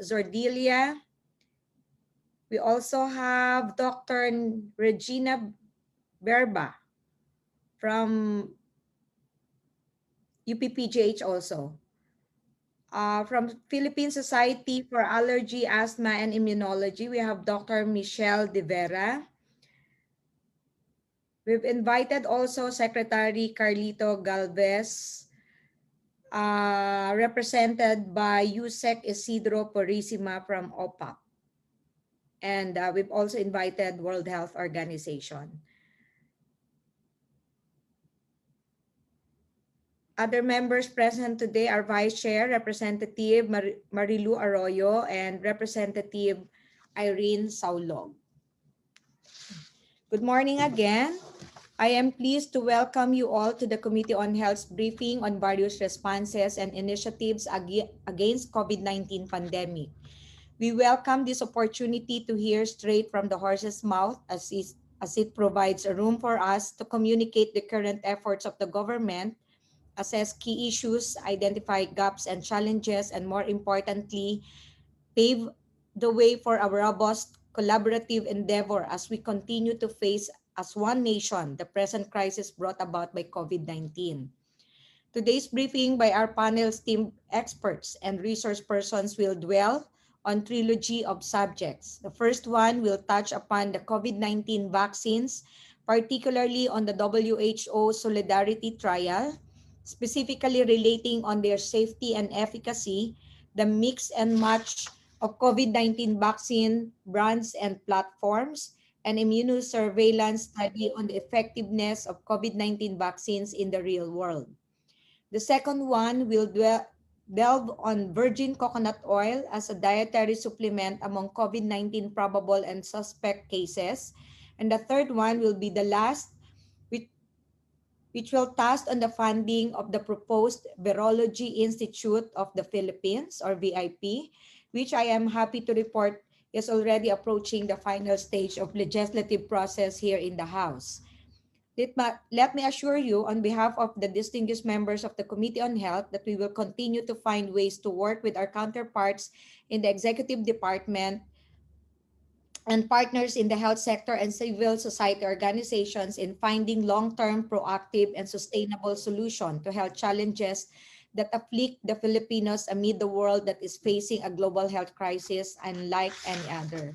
Zordilia. We also have Dr. Regina Berba from UPPGH also. From Philippine Society for Allergy, Asthma, and Immunology, we have Dr. Michelle De Vera. We've invited also Secretary Carlito Galvez, represented by Yusek Isidro Purisima from OPAC. And we've also invited World Health Organization. Other members present today are Vice Chair, Representative Marilu Arroyo, and Representative Irene Saulog. Good morning again. I am pleased to welcome you all to the Committee on Health's briefing on various responses and initiatives against COVID-19 pandemic. We welcome this opportunity to hear straight from the horse's mouth as it provides a room for us to communicate the current efforts of the government, assess key issues, identify gaps and challenges, and more importantly, pave the way for a robust collaborative endeavor as we continue to face as one nation the present crisis brought about by COVID-19. Today's briefing by our panel's team experts and resource persons will dwell on trilogy of subjects. The first one will touch upon the COVID-19 vaccines, particularly on the WHO Solidarity Trial, specifically relating on their safety and efficacy, the mix and match of COVID-19 vaccine brands and platforms, and immunosurveillance study on the effectiveness of COVID-19 vaccines in the real world. The second one will delve on virgin coconut oil as a dietary supplement among COVID-19 probable and suspect cases. And the third one will be the last, which will touch on the funding of the proposed Virology Institute of the Philippines, or VIP, which I am happy to report is already approaching the final stage of legislative process here in the House. Let me assure you on behalf of the distinguished members of the Committee on Health that we will continue to find ways to work with our counterparts in the Executive Department and partners in the health sector and civil society organizations in finding long-term, proactive, and sustainable solutions to health challenges that afflict the Filipinos amid the world that is facing a global health crisis unlike any other.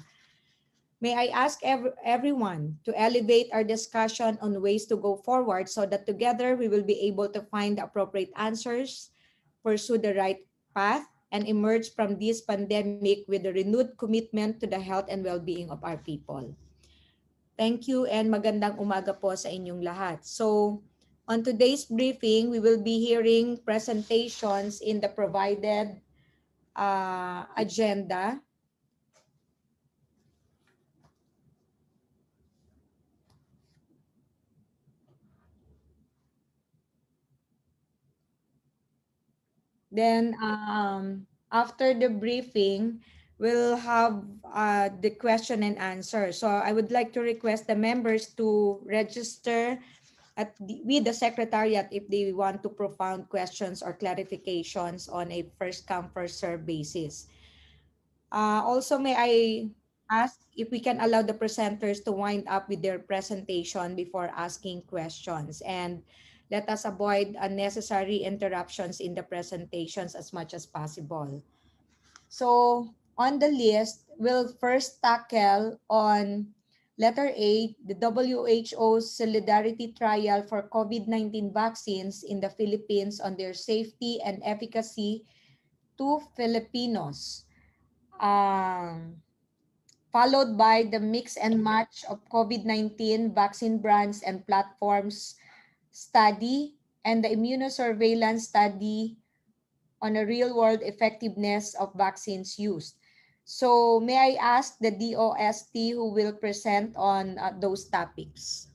May I ask everyone to elevate our discussion on ways to go forward so that together we will be able to find the appropriate answers, pursue the right path, and emerge from this pandemic with a renewed commitment to the health and well-being of our people. Thank you and magandang umaga po sa inyong lahat. So, on today's briefing, we will be hearing presentations in the provided agenda. Then after the briefing, we'll have the question and answer. So I would like to request the members to register with the Secretariat if they want to propound questions or clarifications on a first come, first serve basis. Also, may I ask if we can allow the presenters to wind up with their presentation before asking questions, and let us avoid unnecessary interruptions in the presentations as much as possible. So on the list, we'll first tackle on letter A, the WHO Solidarity Trial for COVID-19 vaccines in the Philippines on their safety and efficacy to Filipinos. Followed by the mix and match of COVID-19 vaccine brands and platforms study and the immunosurveillance study on a real-world effectiveness of vaccines used. So may I ask the DOST who will present on those topics?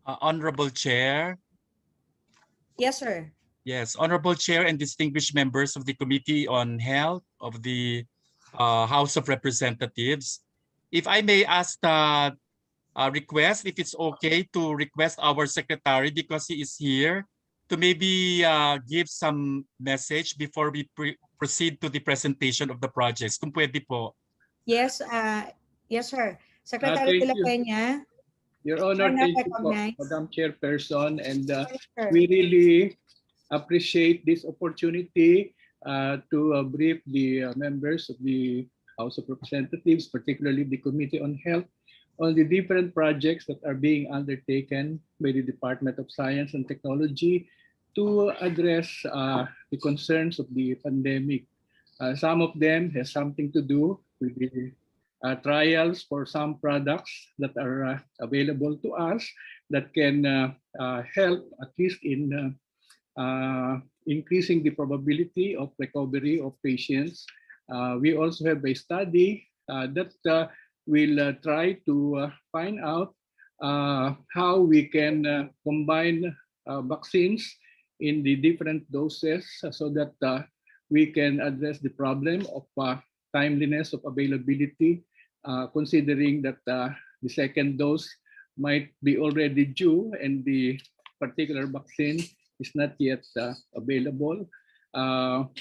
Honorable Chair. Yes, sir. Yes, Honorable Chair and distinguished members of the Committee on Health of the House of Representatives. If I may ask request, if it's okay to request our secretary, because he is here, to maybe give some message before we proceed to the presentation of the projects. Kung pwede po. Yes, yes, sir. Secretary de Thank la you, Peña, Your you are Honor. not Thank you po, recognized. Madam Chairperson. And Yes, sir. we really appreciate this opportunity to brief the members of the House of Representatives, particularly the Committee on Health, on the different projects that are being undertaken by the Department of Science and Technology to address the concerns of the pandemic. Some of them has something to do with the trials for some products that are available to us that can help at least in increasing the probability of recovery of patients. We also have a study that will try to find out how we can combine vaccines in the different doses so that we can address the problem of timeliness of availability, considering that the second dose might be already due and the particular vaccine is not yet available.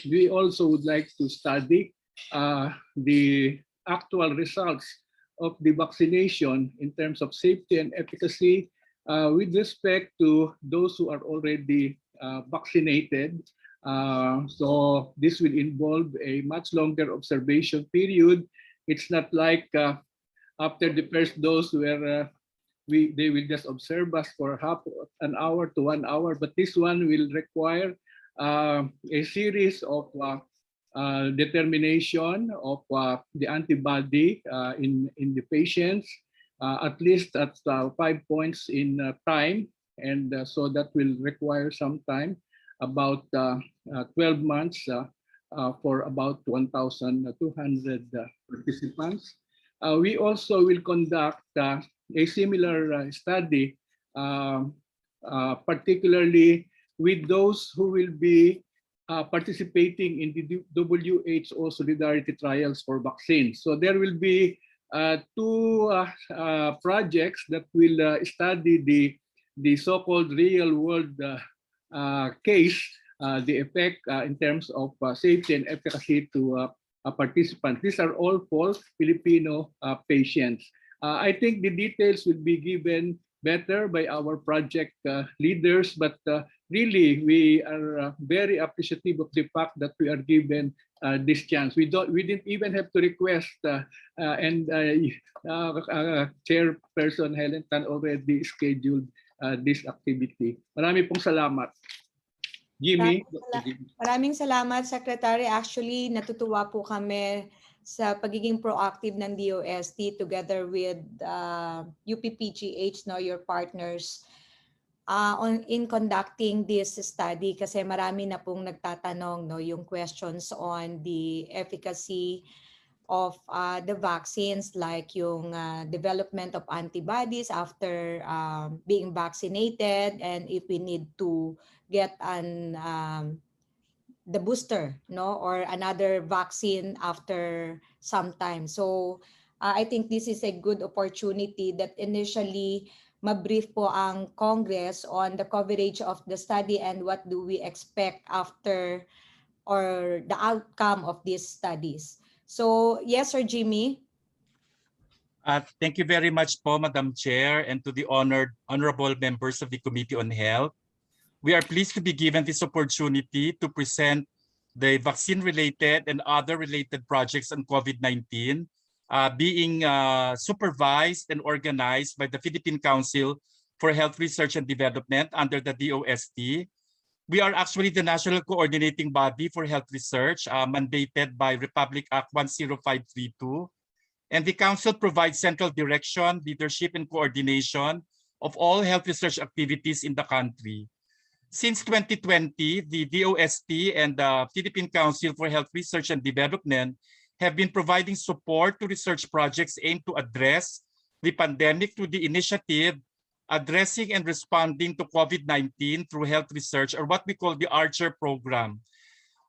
We also would like to study the actual results of the vaccination in terms of safety and efficacy with respect to those who are already vaccinated. So this will involve a much longer observation period. It's not like after the first dose where they will just observe us for half an hour to 1 hour, but this one will require a series of determination of the antibody in the patients, at least at 5 points in time, and so that will require some time, about 12 months for about 1,200 participants. We also will conduct a similar study, particularly with those who will be participating in the WHO Solidarity Trials for vaccines. So there will be two projects that will study the so-called real-world case, the effect in terms of safety and efficacy to participants. These are all for Filipino patients. I think the details will be given better by our project leaders, but really we are very appreciative of the fact that we are given this chance. We didn't even have to request, and Chairperson Helen Tan already scheduled this activity. Marami pong salamat. Jimmy. Maraming salamat, Secretary. Actually, natutuwa po kami sa pagiging proactive ng DOST together with UPPGH, no, your partners, in conducting this study, kasi marami na pong nagtatanong, no, yung questions on the efficacy of the vaccines, like yung development of antibodies after being vaccinated, and if we need to get the booster, no, or another vaccine after some time. So I think this is a good opportunity that initially mabrief po ang Congress on the coverage of the study and what do we expect after or the outcome of these studies. So yes, Sir Jimmy. Thank you very much po, Madam Chair, and to the honorable members of the Committee on Health. We are pleased to be given this opportunity to present the vaccine-related and other related projects on COVID-19 being supervised and organized by the Philippine Council for Health Research and Development under the DOST. We are actually the national coordinating body for health research mandated by Republic Act 10532. And the Council provides central direction, leadership, and coordination of all health research activities in the country. Since 2020, the DOST and the Philippine Council for Health Research and Development have been providing support to research projects aimed to address the pandemic through the initiative Addressing and Responding to COVID-19 through Health Research, or what we call the ARCHER program.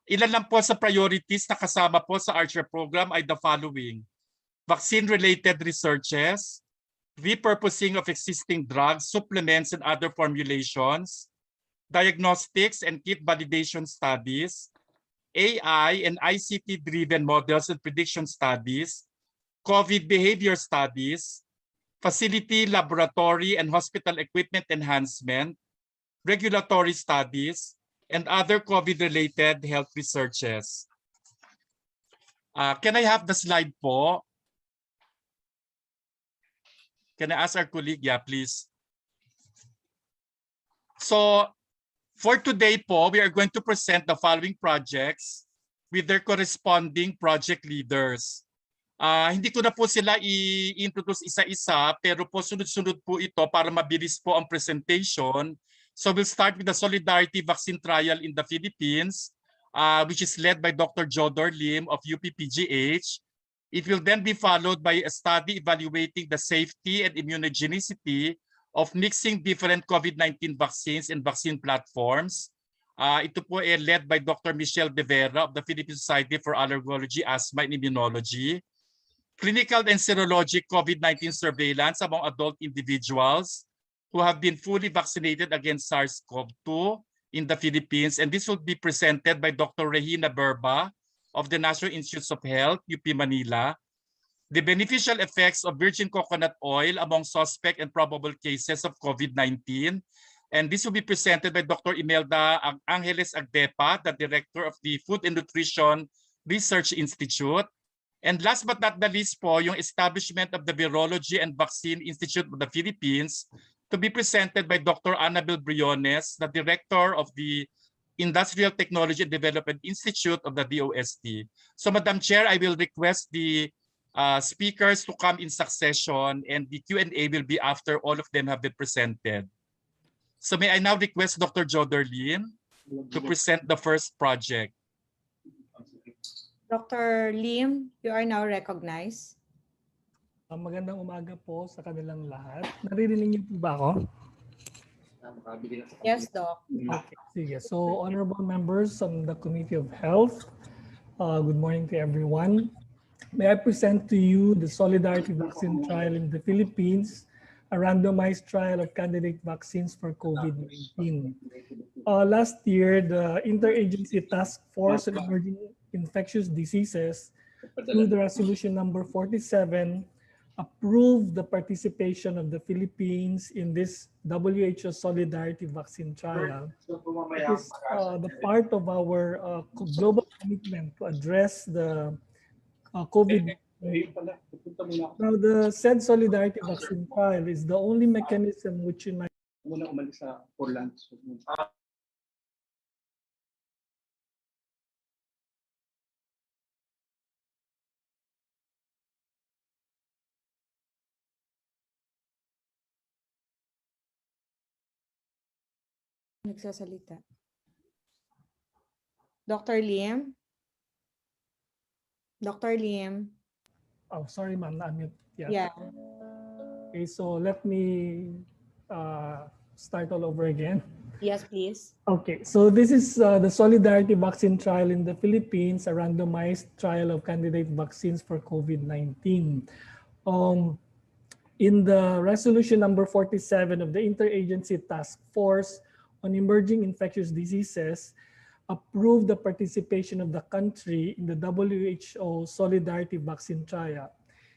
Ilan lang po sa priorities na kasama po sa ARCHER program ay the following: vaccine-related researches, repurposing of existing drugs, supplements, and other formulations, diagnostics and kit validation studies, AI and ICT-driven models and prediction studies, COVID behavior studies, facility, laboratory, and hospital equipment enhancement, regulatory studies, and other COVID-related health researches. Can I have the slide po? Can I ask our colleague? Yeah, please. So for today po, we are going to present the following projects with their corresponding project leaders. Hindi ko na po sila i-introduce isa-isa, pero po sunod-sunod po ito para mabilis po ang presentation. So we'll start with the Solidarity Vaccine Trial in the Philippines, which is led by Dr. Jodor Lim of UPPGH. It will then be followed by a study evaluating the safety and immunogenicity of mixing different COVID-19 vaccines and vaccine platforms. Ito po ay led by Dr. Michelle De Vera of the Philippine Society for Allergology, Asthma, and Immunology. Clinical and serologic COVID-19 surveillance among adult individuals who have been fully vaccinated against SARS-CoV-2 in the Philippines. And this will be presented by Dr. Regina Berba of the National Institutes of Health, UP Manila. The beneficial effects of virgin coconut oil among suspect and probable cases of COVID-19. And this will be presented by Dr. Imelda Angeles Agdepa, the Director of the Food and Nutrition Research Institute. And last but not the least po, yung establishment of the Virology and Vaccine Institute of the Philippines to be presented by Dr. Annabel Briones, the Director of the Industrial Technology and Development Institute of the DOST. So Madam Chair, I will request the speakers to come in succession, and the Q&A will be after all of them have been presented. So may I now request Dr. Jodor Lim to present the first project. Dr. Lim, you are now recognized. Magandang umaga po sa kanilang lahat. Naririnig niyo po ba ako? Yes, Doc. Okay, sige. So, honorable members on the Committee of Health, good morning to everyone. May I present to you the Solidarity Vaccine Trial in the Philippines, a randomized trial of candidate vaccines for COVID-19. Last year, the Interagency Task Force on Emerging Infectious Diseases, through the resolution number 47, approved the participation of the Philippines in this WHO Solidarity Vaccine Trial. It is the part of our global commitment to address the COVID. Now, the said Solidarity Vaccine Trial is the only mechanism which unites Nagsasalita. Dr. Lim? Dr. Lim? Oh, sorry, ma'am, na-unmute. Yeah. Okay, so let me start all over again. Yes, please. Okay, so this is the Solidarity Vaccine Trial in the Philippines, a randomized trial of candidate vaccines for COVID-19. In the resolution number 47 of the Interagency Task Force on Emerging Infectious Diseases, approved the participation of the country in the WHO Solidarity Vaccine Trial.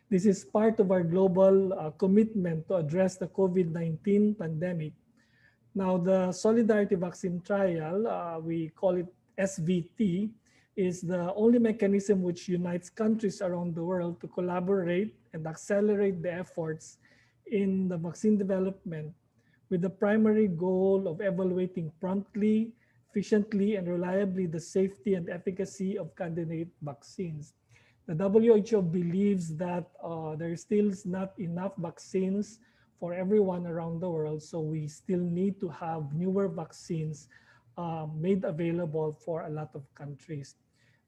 This is part of our global commitment to address the COVID-19 pandemic. Now, the Solidarity Vaccine Trial, we call it SVT, is the only mechanism which unites countries around the world to collaborate and accelerate the efforts in the vaccine development with the primary goal of evaluating promptly, efficiently, and reliably the safety and efficacy of candidate vaccines. The WHO believes that there still is not enough vaccines for everyone around the world, so we still need to have newer vaccines made available for a lot of countries.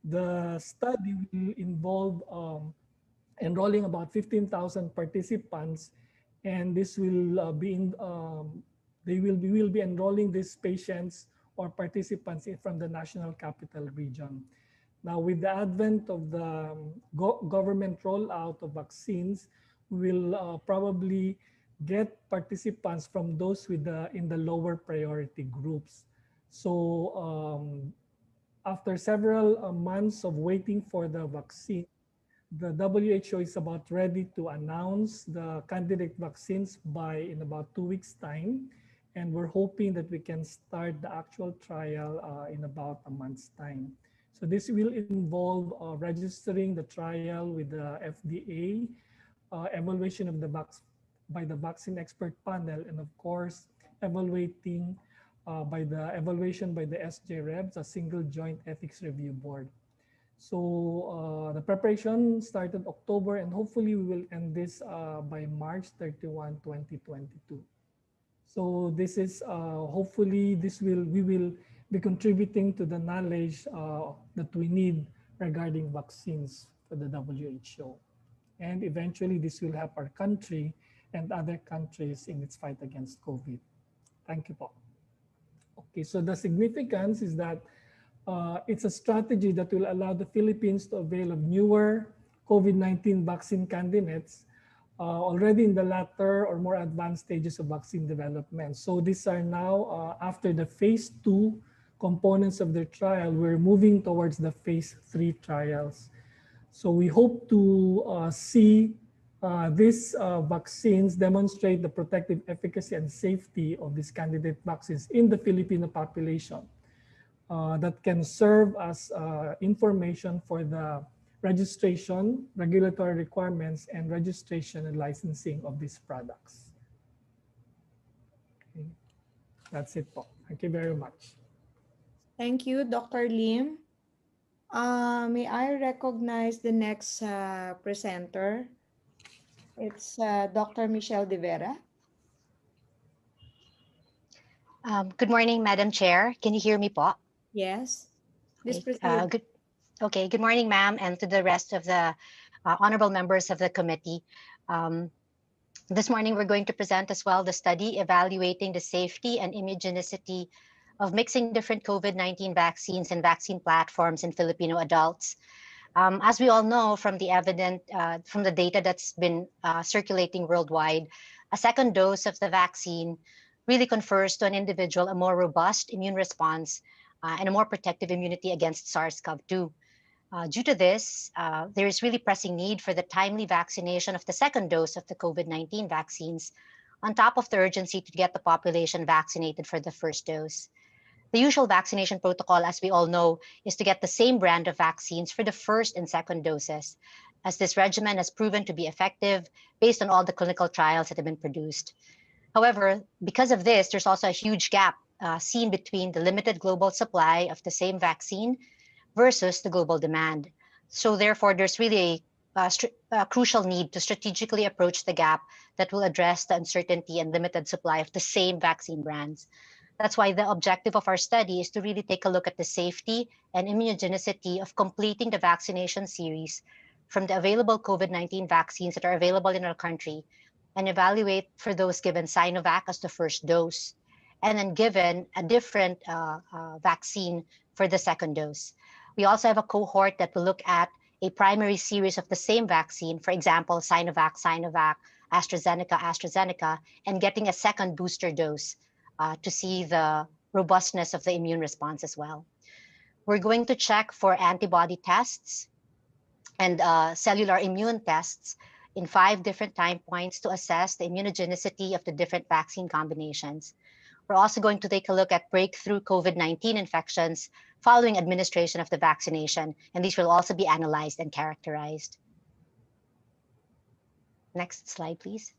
The study will involve enrolling about 15,000 participants, and this will we will be enrolling these patients or participants from the National Capital Region. Now, with the advent of the government rollout of vaccines, we will probably get participants from those with in the lower priority groups. So after several months of waiting for the vaccine, the WHO is about ready to announce the candidate vaccines in about 2 weeks' time. And we're hoping that we can start the actual trial in about a month's time. So this will involve registering the trial with the FDA, evaluation of by the vaccine expert panel, and of course, evaluation by the SJREBs, a single joint ethics review board. So the preparation started October, and hopefully we will end this by March 31, 2022. So this is hopefully we will be contributing to the knowledge that we need regarding vaccines for the WHO. And eventually this will help our country and other countries in its fight against COVID. Thank you, Paul. Okay, so the significance is that it's a strategy that will allow the Philippines to avail of newer COVID-19 vaccine candidates already in the latter or more advanced stages of vaccine development. So these are now, after the phase 2 components of the trial, we're moving towards the phase 3 trials. So we hope to see these vaccines demonstrate the protective efficacy and safety of these candidate vaccines in the Filipino population that can serve as information for the registration, regulatory requirements, and registration and licensing of these products. Okay. That's it, Paul. Thank you very much. Thank you, Dr. Lim. May I recognize the next presenter? It's Dr. Michelle De Vera. Good morning, Madam Chair. Can you hear me, po? Yes. This Okay. Good morning, ma'am, and to the rest of the honorable members of the committee. This morning, we're going to present as well the study evaluating the safety and immunogenicity of mixing different COVID-19 vaccines and vaccine platforms in Filipino adults. As we all know from the from the data that's been circulating worldwide, a second dose of the vaccine really confers to an individual a more robust immune response and a more protective immunity against SARS-CoV-2. Due to this, there is really pressing need for the timely vaccination of the second dose of the COVID-19 vaccines, on top of the urgency to get the population vaccinated for the first dose. The usual vaccination protocol, as we all know, is to get the same brand of vaccines for the first and second doses, as this regimen has proven to be effective based on all the clinical trials that have been produced. However, because of this, there's also a huge gap seen between the limited global supply of the same vaccine versus the global demand. So therefore, there's really a crucial need to strategically approach the gap that will address the uncertainty and limited supply of the same vaccine brands. That's why the objective of our study is to really take a look at the safety and immunogenicity of completing the vaccination series from the available COVID-19 vaccines that are available in our country, and evaluate for those given Sinovac as the first dose, and then given a different vaccine for the second dose. We also have a cohort that will look at a primary series of the same vaccine, for example, Sinovac, AstraZeneca, and getting a second booster dose to see the robustness of the immune response as well. We're going to check for antibody tests and cellular immune tests in 5 different time points to assess the immunogenicity of the different vaccine combinations. We're also going to take a look at breakthrough COVID-19 infections following administration of the vaccination, and these will also be analyzed and characterized. Next slide, please.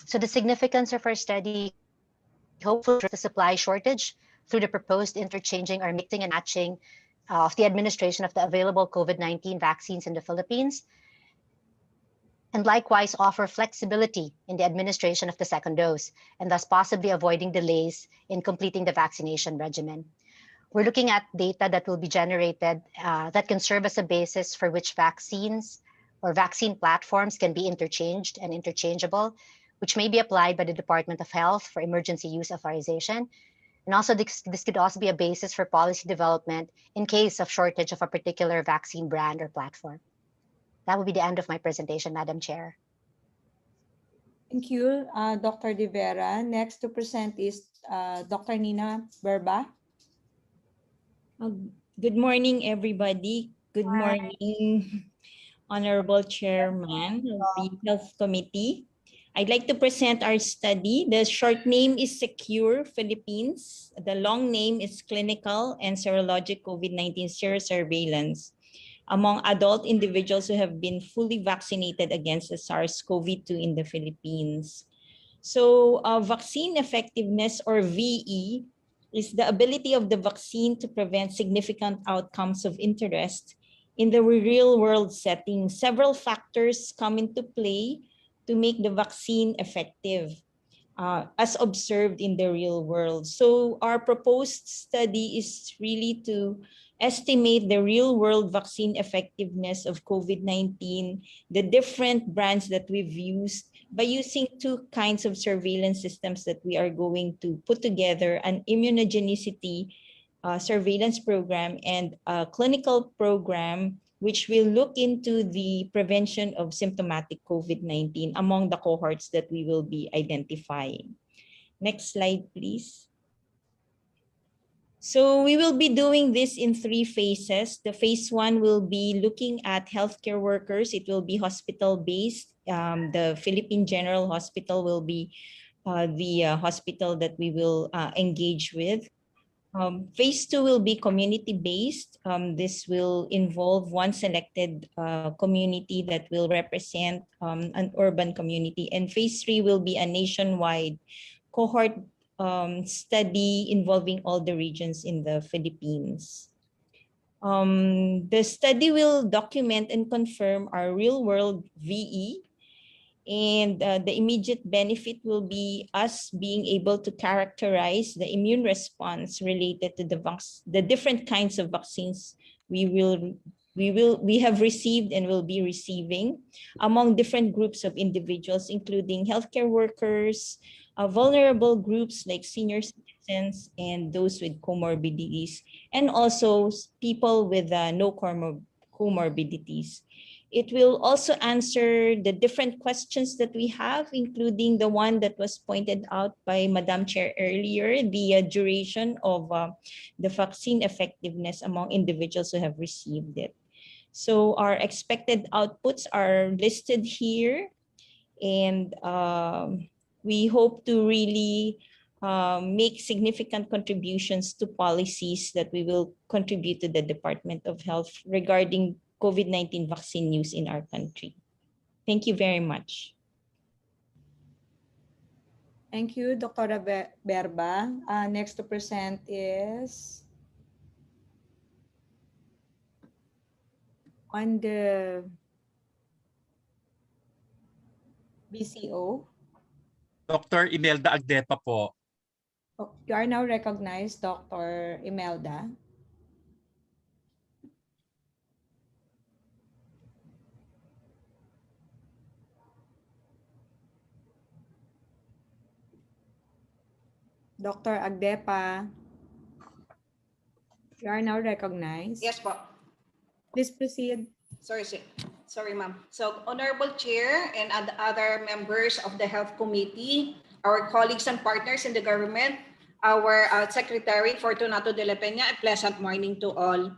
So the significance of our study, hopefully the supply shortage through the proposed interchanging or mixing and matching of the administration of the available COVID-19 vaccines in the Philippines, and likewise offer flexibility in the administration of the second dose, and thus possibly avoiding delays in completing the vaccination regimen. We're looking at data that will be generated that can serve as a basis for which vaccines or vaccine platforms can be interchanged and interchangeable, which may be applied by the Department of Health for emergency use authorization. And also this could also be a basis for policy development in case of shortage of a particular vaccine brand or platform. That will be the end of my presentation, Madam Chair. Thank you, Dr. De Vera. Next to present is Dr. Nina Berba. Good morning, everybody. Good morning, Honorable Chairman of the Health Committee. I'd like to present our study. The short name is Secure Philippines. The long name is Clinical and Serologic COVID-19 Serosurveillance among adult individuals who have been fully vaccinated against the SARS-CoV-2 in the Philippines. So vaccine effectiveness, or VE, is the ability of the vaccine to prevent significant outcomes of interest in the real world setting. Several factors come into play to make the vaccine effective as observed in the real world. So our proposed study is really to estimate the real world vaccine effectiveness of COVID-19, the different brands that we've used, by using two kinds of surveillance systems that we are going to put together: an immunogenicity surveillance program and a clinical program which will look into the prevention of symptomatic COVID-19 among the cohorts that we will be identifying. Next slide, please. So we will be doing this in 3 phases. The phase 1 will be looking at healthcare workers. It will be hospital-based. The Philippine General Hospital will be the hospital that we will engage with. Phase 2 will be community-based. This will involve one selected community that will represent an urban community. And phase 3 will be a nationwide cohort study involving all the regions in the Philippines. The study will document and confirm our real-world VE, and the immediate benefit will be us being able to characterize the immune response related to the different kinds of vaccines we have received and will be receiving among different groups of individuals, including healthcare workers, vulnerable groups like senior citizens and those with comorbidities, and also people with no comorbidities. It will also answer the different questions that we have, including the one that was pointed out by Madam Chair earlier, the duration of the vaccine effectiveness among individuals who have received it. So our expected outputs are listed here, and we hope to really make significant contributions to policies that we will contribute to the Department of Health regarding COVID-19 vaccine use in our country. Thank you very much. Thank you, Dr. Berba. Next to present is on the BCO. Dr. Imelda Agdepa po. Oh, you are now recognized, Dr. Imelda. Dr. Agdepa, you are now recognized. Yes po. Please proceed. Sorry, ma'am. So, Honorable Chair and other members of the Health Committee, our colleagues and partners in the government, our Secretary Fortunato de la Peña, a pleasant morning to all.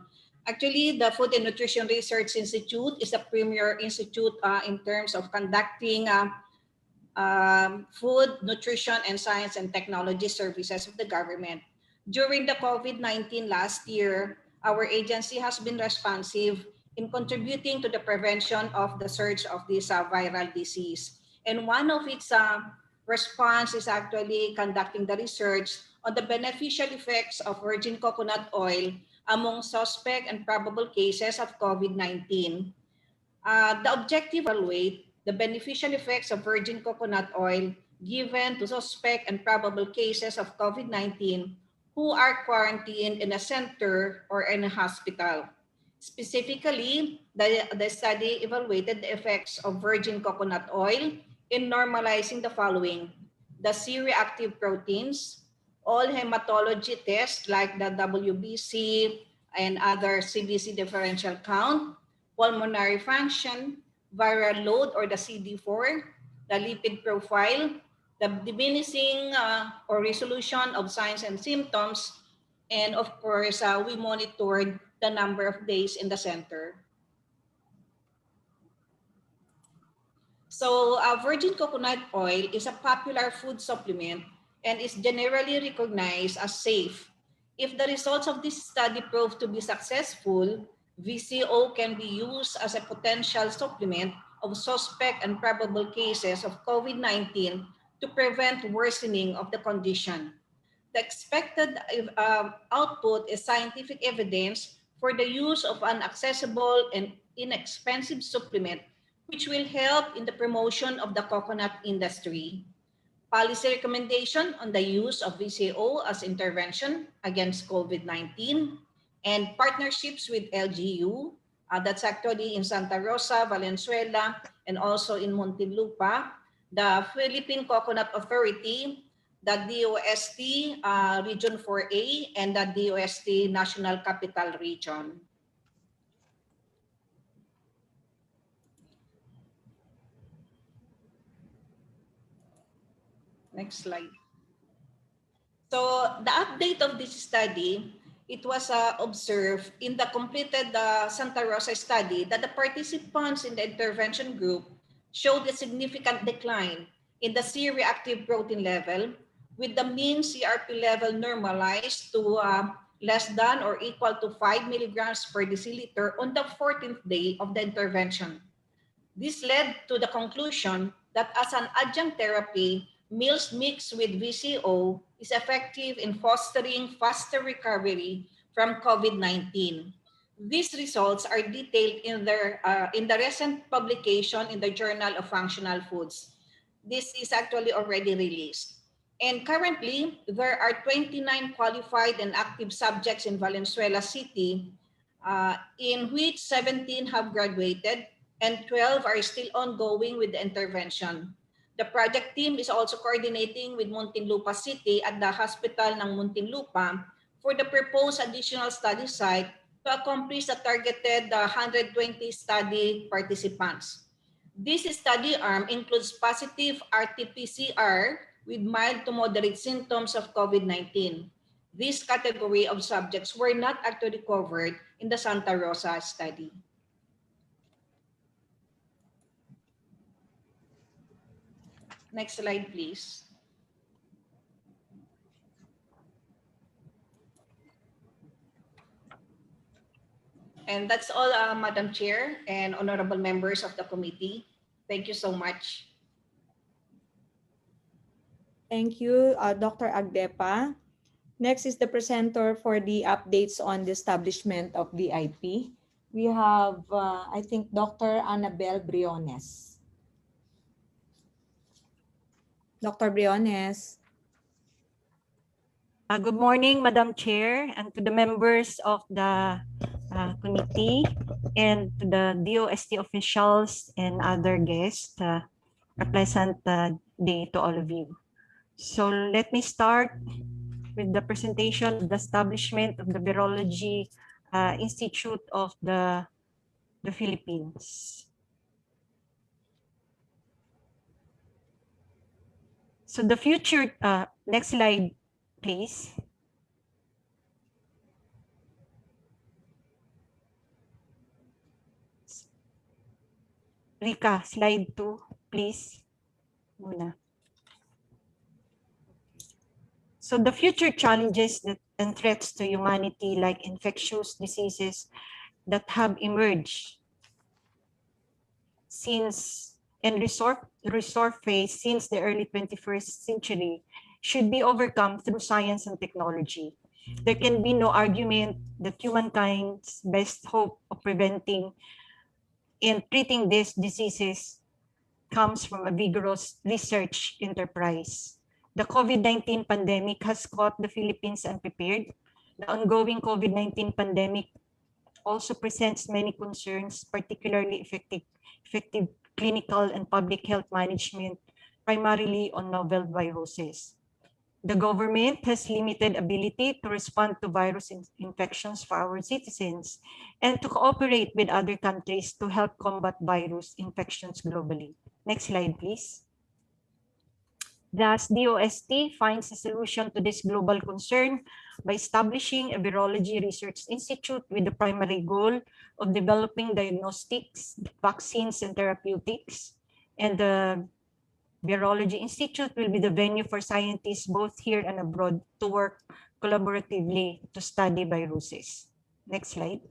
Actually, the Food and Nutrition Research Institute is a premier institute in terms of conducting food, nutrition, and science and technology services of the government. During the COVID-19 last year, our agency has been responsive in contributing to the prevention of the surge of this viral disease. And one of its response is actually conducting the research on the beneficial effects of virgin coconut oil among suspect and probable cases of COVID-19. The objective evaluate the beneficial effects of virgin coconut oil given to suspect and probable cases of COVID-19 who are quarantined in a center or in a hospital. Specifically, the study evaluated the effects of virgin coconut oil in normalizing the following: the C-reactive proteins, all hematology tests like the WBC and other CBC differential count, pulmonary function, viral load or the CD4, the lipid profile, the diminishing or resolution of signs and symptoms, and of course, we monitored the number of days in the center. So virgin coconut oil is a popular food supplement and is generally recognized as safe. If the results of this study prove to be successful, VCO can be used as a potential supplement of suspect and probable cases of COVID-19 to prevent worsening of the condition. The expected output is scientific evidence for the use of an accessible and inexpensive supplement which will help in the promotion of the coconut industry. Policy recommendation on the use of VCO as intervention against COVID-19, and partnerships with LGU, that's actually in Santa Rosa, Valenzuela, and also in Muntinlupa, the Philippine Coconut Authority, the DOST Region 4A, and the DOST National Capital Region. Next slide. So the update of this study, it was observed in the completed Santa Rosa study that the participants in the intervention group showed a significant decline in the C-reactive protein level, with the mean CRP level normalized to less than or equal to 5 milligrams per deciliter on the 14th day of the intervention. This led to the conclusion that as an adjunct therapy, meals mixed with VCO is effective in fostering faster recovery from COVID-19. These results are detailed in the recent publication in the Journal of Functional Foods. This is actually already released. And currently, there are 29 qualified and active subjects in Valenzuela City, in which 17 have graduated and 12 are still ongoing with the intervention. The project team is also coordinating with Muntinlupa City at the hospital ng Muntinlupa for the proposed additional study site to accomplish the targeted 120 study participants. This study arm includes positive RT-PCR with mild to moderate symptoms of COVID-19. This category of subjects were not actually covered in the Santa Rosa study. Next slide, please. And that's all, Madam Chair and honorable members of the committee. Thank you so much. Thank you, Dr. Agdepa. Next is the presenter for the updates on the establishment of VIP. We have, I think, Dr. Annabel Briones. Dr. Briones. Good morning, Madam Chair, and to the members of the committee, and to the DOST officials and other guests. A pleasant day to all of you. So let me start with the presentation of the establishment of the Virology Institute of the Philippines. So the future, next slide, please. Rika, slide 2, please. Muna. So the future challenges and threats to humanity, like infectious diseases that have emerged since and resurfaced since the early 21st century, should be overcome through science and technology. There can be no argument that humankind's best hope of preventing and treating these diseases comes from a vigorous research enterprise. The COVID-19 pandemic has caught the Philippines unprepared. The ongoing COVID-19 pandemic also presents many concerns, particularly effective clinical and public health management, primarily on novel viruses. The government has limited ability to respond to virus infections for our citizens and to cooperate with other countries to help combat virus infections globally. Next slide, please. Thus, DOST finds a solution to this global concern by establishing a virology research institute with the primary goal of developing diagnostics, vaccines, and therapeutics. And the Virology Institute will be the venue for scientists both here and abroad to work collaboratively to study viruses. Next slide.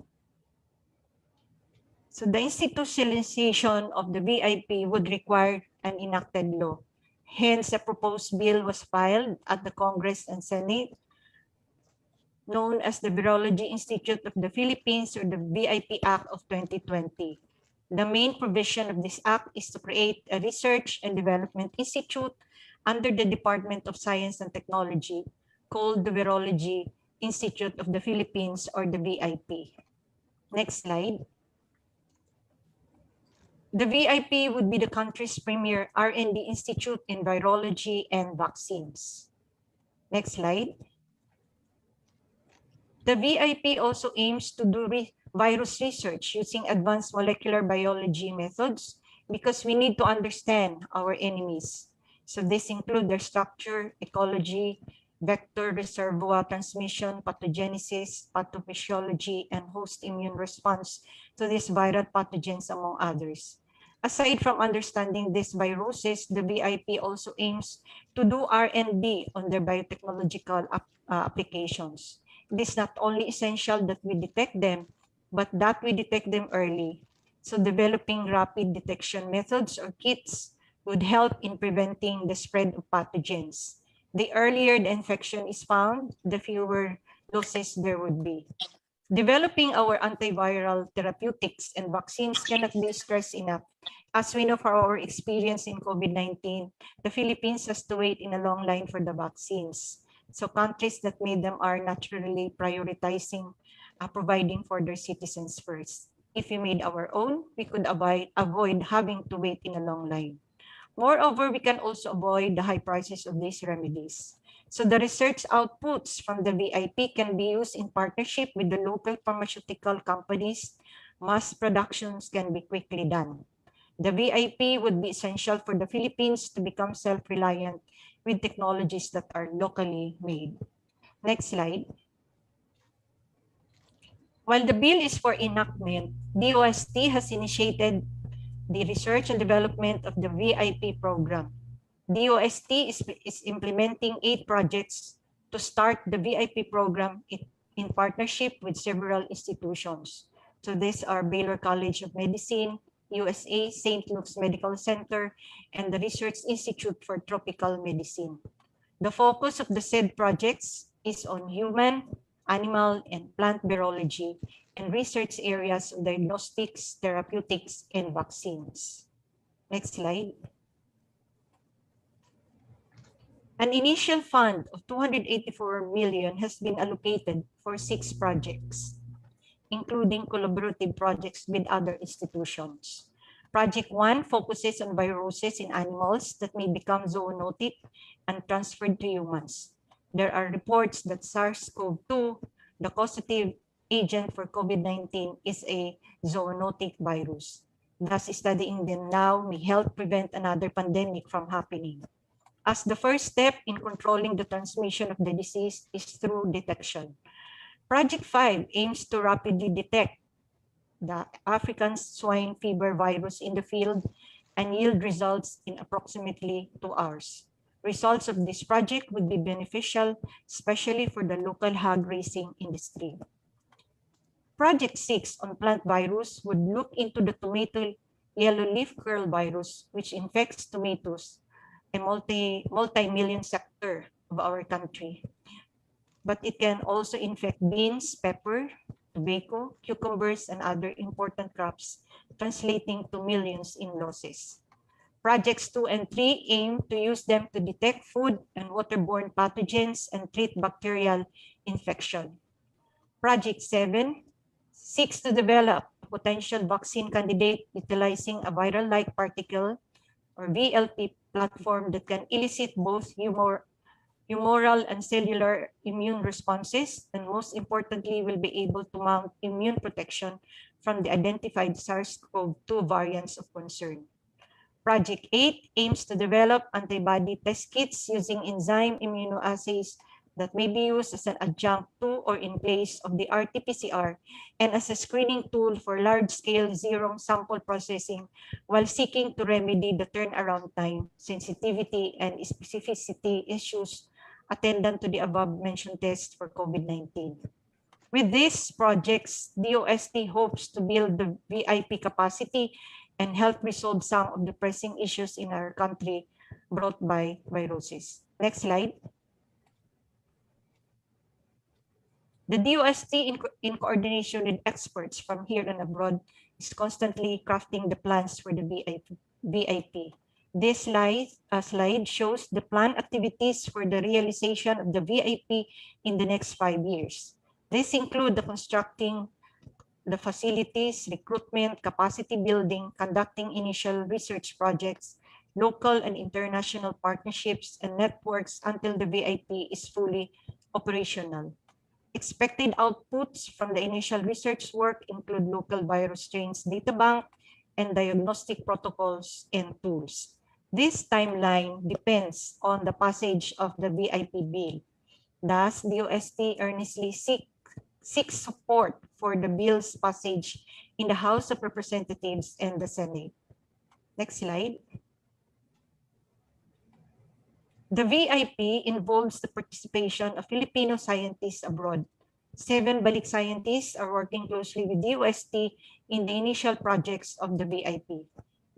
So the institutionalization of the VIP would require an enacted law. Hence, a proposed bill was filed at the Congress and Senate, known as the Virology Institute of the Philippines, or the VIP Act of 2020. The main provision of this act is to create a research and development institute under the Department of Science and Technology called the Virology Institute of the Philippines, or the VIP. Next slide. The VIP would be the country's premier R&D institute in virology and vaccines. Next slide. The VIP also aims to do virus research using advanced molecular biology methods because we need to understand our enemies. So this includes their structure, ecology, vector, reservoir, transmission, pathogenesis, pathophysiology, and host immune response to these viral pathogens, among others. Aside from understanding these viruses, the VIP also aims to do R&D on their biotechnological applications. It is not only essential that we detect them, but that we detect them early. So developing rapid detection methods or kits would help in preventing the spread of pathogens. The earlier the infection is found, the fewer losses there would be. Developing our antiviral therapeutics and vaccines cannot be stressed enough. As we know from our experience in COVID-19, the Philippines has to wait in a long line for the vaccines. So countries that made them are naturally prioritizing providing for their citizens first. If we made our own, we could avoid having to wait in a long line. Moreover, we can also avoid the high prices of these remedies. So the research outputs from the VIP can be used in partnership with the local pharmaceutical companies. Mass productions can be quickly done. The VIP would be essential for the Philippines to become self-reliant with technologies that are locally made. Next slide. While the bill is for enactment, DOST has initiated the research and development of the VIP program. DOST is implementing 8 projects to start the VIP program in partnership with several institutions. So these are Baylor College of Medicine, USA, St. Luke's Medical Center, and the Research Institute for Tropical Medicine. The focus of the said projects is on human, animal, and plant virology and research areas of diagnostics, therapeutics, and vaccines. Next slide. An initial fund of 284 million has been allocated for 6 projects, including collaborative projects with other institutions. Project 1 focuses on viruses in animals that may become zoonotic and transferred to humans. There are reports that SARS-CoV-2, the causative agent for COVID-19, is a zoonotic virus. Thus, studying them now may help prevent another pandemic from happening. As the first step in controlling the transmission of the disease is through detection. Project 5 aims to rapidly detect the African swine fever virus in the field and yield results in approximately 2 hours. Results of this project would be beneficial, especially for the local hog raising industry. Project 6 on plant virus would look into the tomato yellow leaf curl virus, which infects tomatoes, a multi-million sector of our country. But it can also infect beans, pepper, tobacco, cucumbers, and other important crops, translating to millions in losses. Projects 2 and 3 aim to use them to detect food and waterborne pathogens and treat bacterial infection. Project 7 seeks to develop a potential vaccine candidate utilizing a viral-like particle or VLP platform that can elicit both humoral and cellular immune responses, and most importantly, will be able to mount immune protection from the identified SARS-CoV-2 variants of concern. Project 8 aims to develop antibody test kits using enzyme immunoassays that may be used as an adjunct to or in place of the RT-PCR and as a screening tool for large-scale serum sample processing while seeking to remedy the turnaround time, sensitivity, and specificity issues attendant to the above-mentioned test for COVID-19. With these projects, DOST hopes to build the VIP capacity and help resolve some of the pressing issues in our country brought by viruses. Next slide. The DOST, in coordination with experts from here and abroad, is constantly crafting the plans for the VIP. This slide shows the planned activities for the realization of the VIP in the next 5 years. This include the constructing the facilities, recruitment, capacity building, conducting initial research projects, local and international partnerships and networks until the VIP is fully operational. Expected outputs from the initial research work include local virus strains data bank and diagnostic protocols and tools. This timeline depends on the passage of the VIP bill. Thus, DOST earnestly seeks support for the bill's passage in the House of Representatives and the Senate. Next slide. The VIP involves the participation of Filipino scientists abroad. 7 Balik scientists are working closely with DOST in the initial projects of the VIP.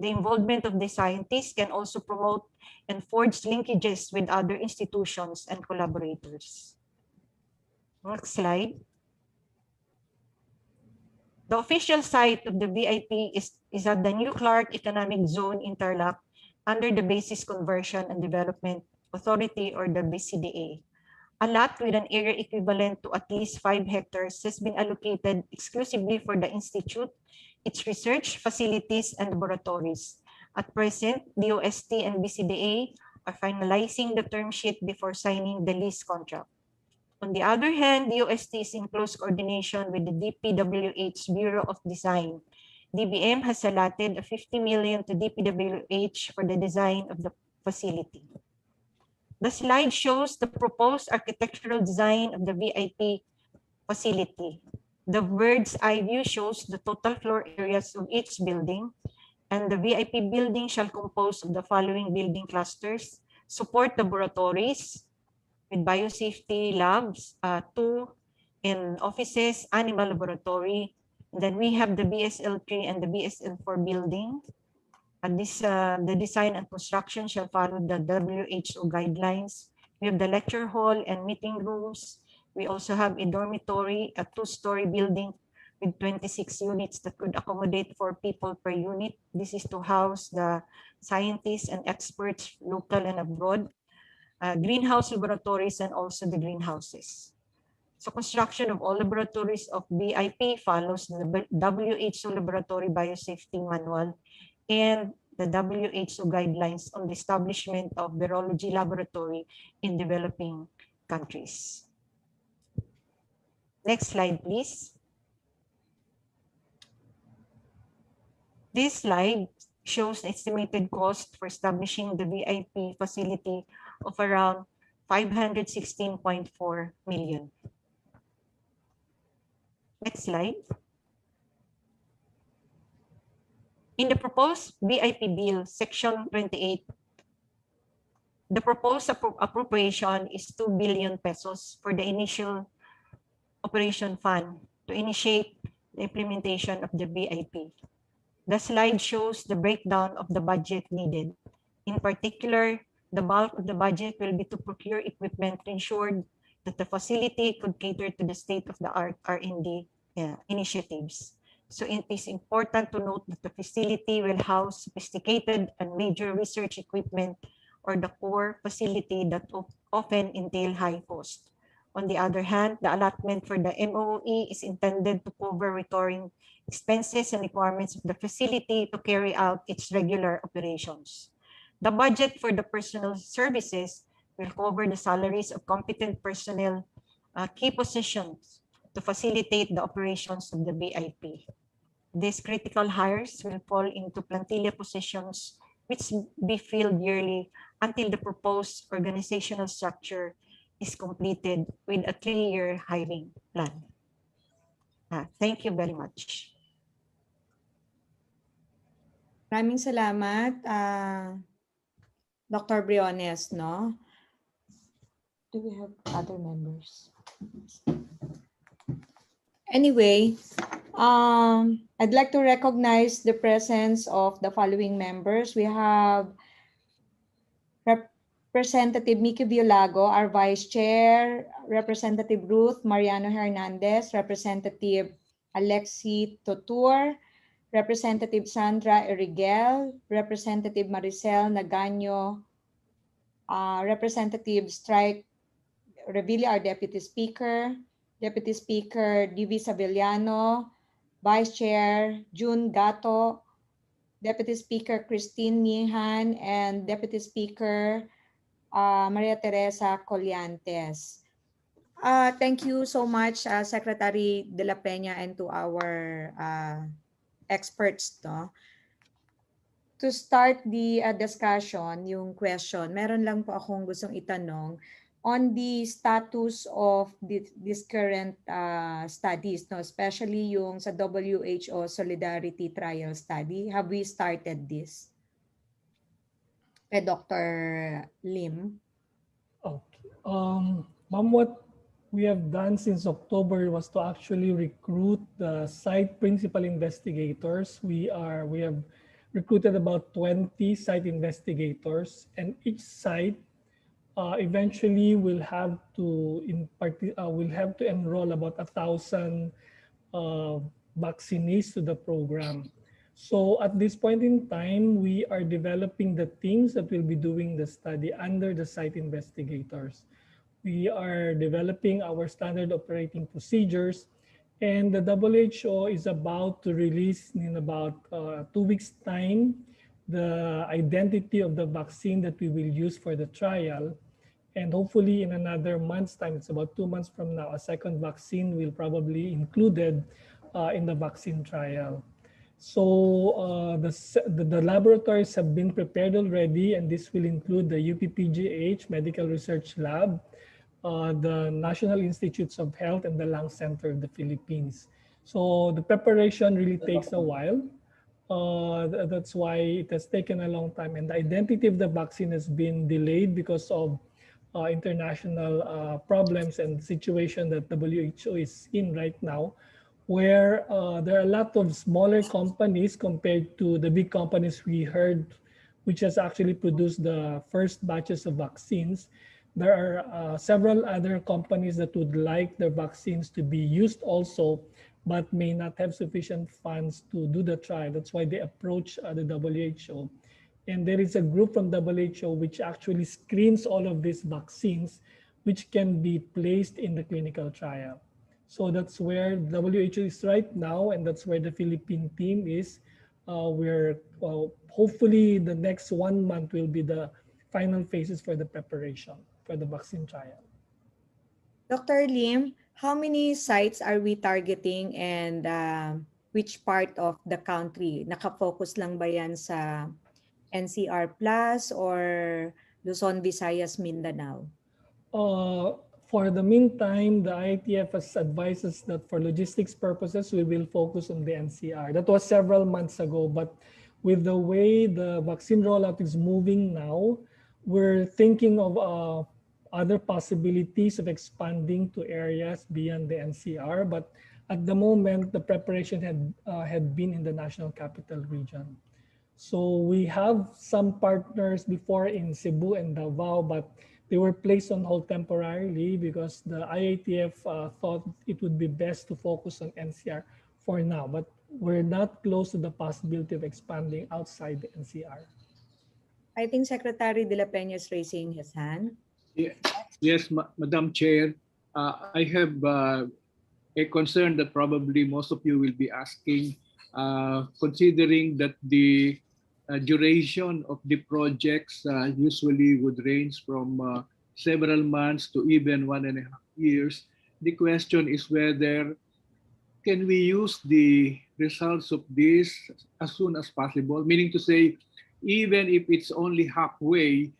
The involvement of the scientists can also promote and forge linkages with other institutions and collaborators. Next slide. The official site of the VIP is at the New Clark Economic Zone Interlock under the Basis Conversion and Development Authority or the BCDA. A lot with an area equivalent to at least 5 hectares has been allocated exclusively for the Institute, its research facilities and laboratories. At present, DOST and BCDA are finalizing the term sheet before signing the lease contract. On the other hand, DOST is in close coordination with the DPWH Bureau of Design. DBM has allotted a 50 million to DPWH for the design of the facility. The slide shows the proposed architectural design of the VIP facility. The bird's eye view shows the total floor areas of each building, and the VIP building shall compose of the following building clusters: support laboratories with biosafety labs, 2 in offices, animal laboratory. And then we have the BSL3 and the BSL4 building. And the design and construction shall follow the WHO guidelines. We have the lecture hall and meeting rooms. We also have a dormitory, a 2-story building with 26 units that could accommodate 4 people per unit. This is to house the scientists and experts, local and abroad. Greenhouse laboratories and also the greenhouses. So construction of all laboratories of BIP follows the WHO Laboratory Biosafety Manual and the WHO guidelines on the establishment of virology laboratory in developing countries. Next slide, please. This slide shows the estimated cost for establishing the VIP facility of around 516.4 million. Next slide. In the proposed VIP bill, section 28, the proposed appropriation is 2 billion pesos for the initial operation fund to initiate the implementation of the VIP. The slide shows the breakdown of the budget needed. In particular, the bulk of the budget will be to procure equipment to ensure that the facility could cater to the state-of-the-art R&D initiatives. So it is important to note that the facility will house sophisticated and major research equipment or the core facility that often entail high cost. On the other hand, the allotment for the MOE is intended to cover recurring expenses and requirements of the facility to carry out its regular operations. The budget for the personal services will cover the salaries of competent personnel, key positions to facilitate the operations of the BIP. These critical hires will fall into plantilla positions which be filled yearly until the proposed organizational structure is completed with a 3-year hiring plan. Thank you very much. Maraming salamat, Dr. Briones, no? Do we have other members? Anyway, I'd like to recognize the presence of the following members. We have Representative Mickey Violago, our Vice Chair, Representative Ruth Mariano Hernandez, Representative Alexi Totur, Representative Sandra Erigel, Representative Maricel Nagaño, Representative Strike Revilla, our Deputy Speaker, Deputy Speaker Divi Sabellano, Vice Chair June Gato, Deputy Speaker Christine Mihan, and Deputy Speaker Maria Teresa Colliantes. Thank you so much, Secretary De La Peña, and to our experts. No? To start the discussion, yung question, meron lang po akong gustong itanong on the status of this current studies, no? Especially yung sa WHO Solidarity Trial Study. Have we started this? Dr. Lim. Okay. Ma'am, what we have done since October was to actually recruit the site principal investigators. We have recruited about 20 site investigators, and each site eventually will have to enroll about 1,000 vaccinees to the program. So at this point in time, we are developing the teams that will be doing the study under the site investigators. We are developing our standard operating procedures, and the WHO is about to release in about 2 weeks' time the identity of the vaccine that we will use for the trial. And hopefully in another month's time, it's about 2 months from now, a second vaccine will probably included in the vaccine trial. So the laboratories have been prepared already, and this will include the UPPGH Medical Research Lab, the National Institutes of Health, and the Lung Center of the Philippines. So the preparation really takes a while. That's why it has taken a long time, and the identity of the vaccine has been delayed because of international problems and situation that WHO is in right now, where there are a lot of smaller companies compared to the big companies we heard, which has actually produced the first batches of vaccines. There are several other companies that would like their vaccines to be used also, but may not have sufficient funds to do the trial. That's why they approach the WHO. And there is a group from WHO which actually screens all of these vaccines, which can be placed in the clinical trial. So that's where WHO is right now, and that's where the Philippine team is. Hopefully the next 1 month will be the final phases for the preparation for the vaccine trial. Dr. Lim, how many sites are we targeting, and which part of the country? Nakafocus lang ba yan sa NCR Plus or Luzon, Visayas, Mindanao? For the meantime, the IATF has advised us that for logistics purposes, we will focus on the NCR. That was several months ago, but with the way the vaccine rollout is moving now, we're thinking of other possibilities of expanding to areas beyond the NCR. But at the moment, the preparation had been in the National Capital Region. So we have some partners before in Cebu and Davao, but they were placed on hold temporarily because the IATF thought it would be best to focus on NCR for now. But we're not close to the possibility of expanding outside the NCR. I think Secretary De La Peña is raising his hand. Yes, Madam Chair. I have a concern that probably most of you will be asking, considering that the duration of the projects usually would range from several months to even 1.5 years. The question is whether can we use the results of this as soon as possible, meaning to say even if it's only halfway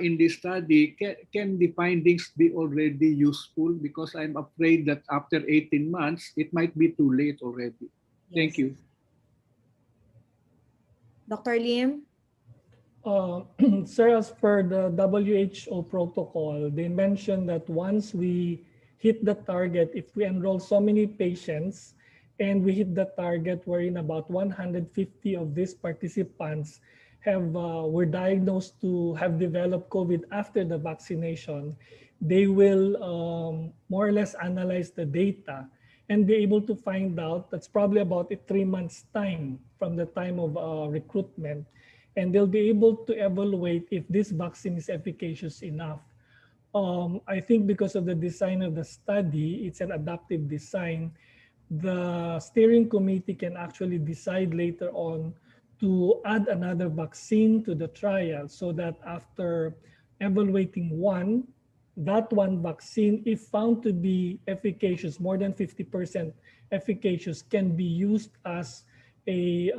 in this study, can the findings be already useful? Because I'm afraid that after 18 months, it might be too late already. Thank Yes. you. Dr. Lim? Sir, as per the WHO protocol, they mentioned that once we hit the target, if we enroll so many patients and we hit the target wherein about 150 of these participants were diagnosed to have developed COVID after the vaccination, they will more or less analyze the data and be able to find out that's probably about 3 months time from the time of recruitment, and they'll be able to evaluate if this vaccine is efficacious enough. I think because of the design of the study, it's an adaptive design. The steering committee can actually decide later on to add another vaccine to the trial so that after evaluating that one vaccine, if found to be efficacious, more than 50% efficacious, can be used as a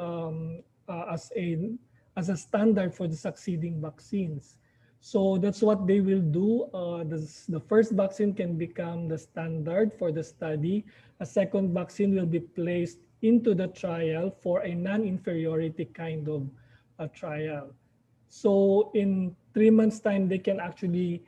as a as a standard for the succeeding vaccines. So that's what they will do. The first vaccine can become the standard for the study. A second vaccine will be placed into the trial for a non-inferiority kind of trial. So in 3 months' time, they can actually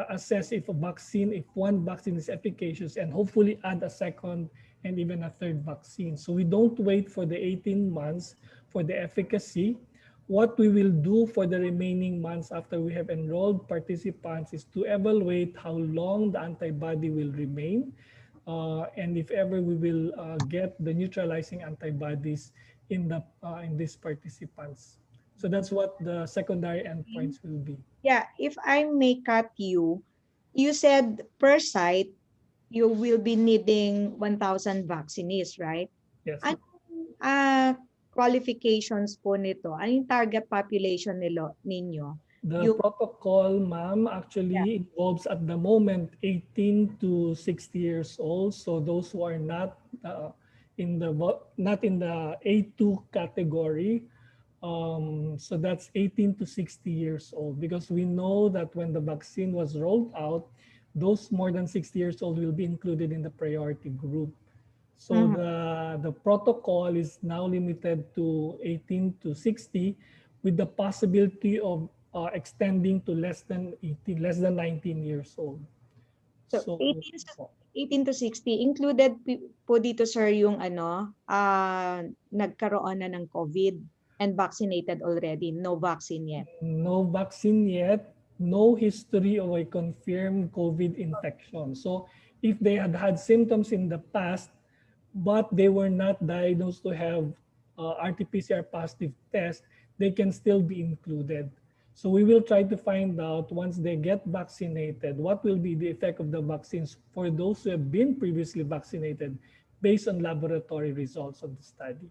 assess if one vaccine is efficacious, and hopefully add a second and even a third vaccine. So we don't wait for the 18 months for the efficacy. What we will do for the remaining months after we have enrolled participants is to evaluate how long the antibody will remain, and if ever we will get the neutralizing antibodies in these participants. So that's what the secondary endpoints will be. Yeah, if I may cut you, you said per site, you will be needing 1,000 vaccinees, right? Yes. Anong qualifications po nito? Anong target population ninyo? The protocol, ma'am, actually involves at the moment 18 to 60 years old. So those who are not in the A2 category. So that's 18 to 60 years old, because we know that when the vaccine was rolled out, those more than 60 years old will be included in the priority group. So the protocol is now limited to 18 to 60, with the possibility of extending to less than 19 years old. So 18 to 60, included po dito, sir, yung nagkaroon na ng COVID and vaccinated already, no vaccine yet? No vaccine yet, no history of a confirmed COVID infection. So if they had had symptoms in the past, but they were not diagnosed to have RT-PCR positive test, they can still be included. So we will try to find out, once they get vaccinated, what will be the effect of the vaccines for those who have been previously vaccinated based on laboratory results of the study.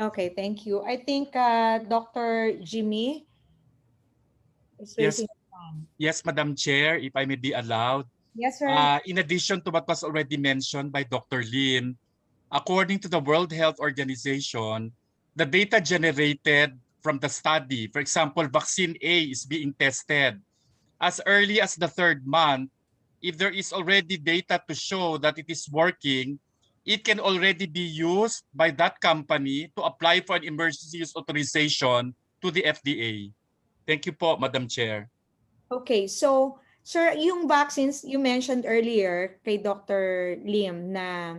Okay, thank you. I think Dr. Jimmy is raising his hand. Yes, Madam Chair, if I may be allowed. Yes, sir. In addition to what was already mentioned by Dr. Lim, according to the World Health Organization, the data generated from the study, for example, vaccine A is being tested as early as the 3rd month. If there is already data to show that it is working, it can already be used by that company to apply for an emergency use authorization to the FDA. Thank you po, Madam Chair. Okay, so sir, yung vaccines you mentioned earlier kay Dr. Lim na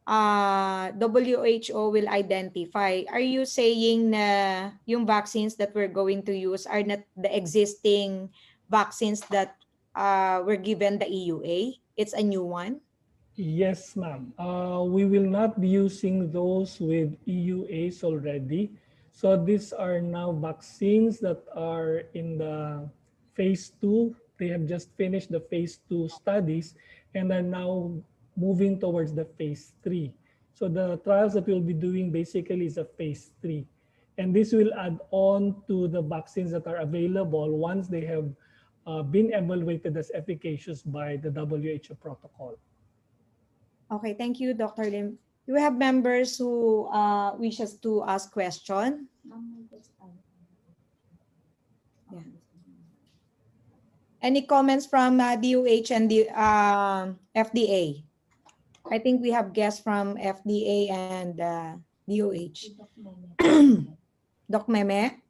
WHO will identify, are you saying na yung vaccines that we're going to use are not the existing vaccines that were given the EUA? It's a new one? Yes, ma'am. We will not be using those with EUAs already. So these are now vaccines that are in the phase 2. They have just finished the phase 2 studies and are now moving towards the phase 3. So the trials that we'll be doing basically is a phase 3. And this will add on to the vaccines that are available once they have been evaluated as efficacious by the WHO protocol. Okay, thank you, Dr. Lim. Do we have members who wishes to ask question? Any comments from DOH and the FDA? I think we have guests from FDA and DOH. Doc Meme?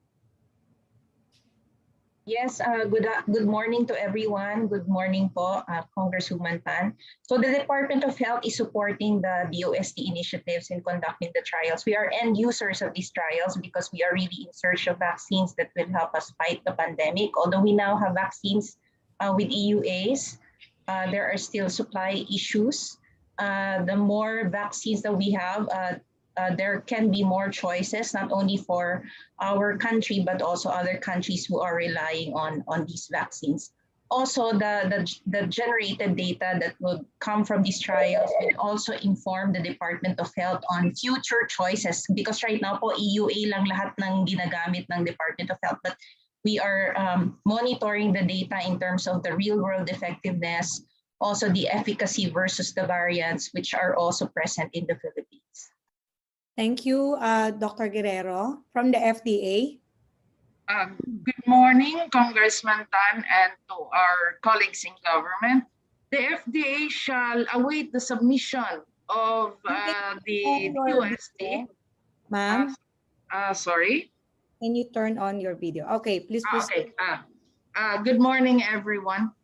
Yes, good morning to everyone. Good morning po, Congresswoman Tan. So the Department of Health is supporting the DOST initiatives in conducting the trials. We are end users of these trials because we are really in search of vaccines that will help us fight the pandemic. Although we now have vaccines with EUAs, there are still supply issues. The more vaccines that we have, there can be more choices, not only for our country, but also other countries who are relying on these vaccines. Also, the generated data that will come from these trials will also inform the Department of Health on future choices, because right now po EUA lang lahat ng ginagamit ng Department of Health, but we are monitoring the data in terms of the real-world effectiveness, also the efficacy versus the variants which are also present in the Philippines. Thank you, Dr. Guerrero. From the FDA? Good morning, Congressman Tan, and to our colleagues in government. The FDA shall await the submission of the DOST. Ma'am? Sorry? Can you turn on your video? Okay, please proceed. Okay. Good morning, everyone.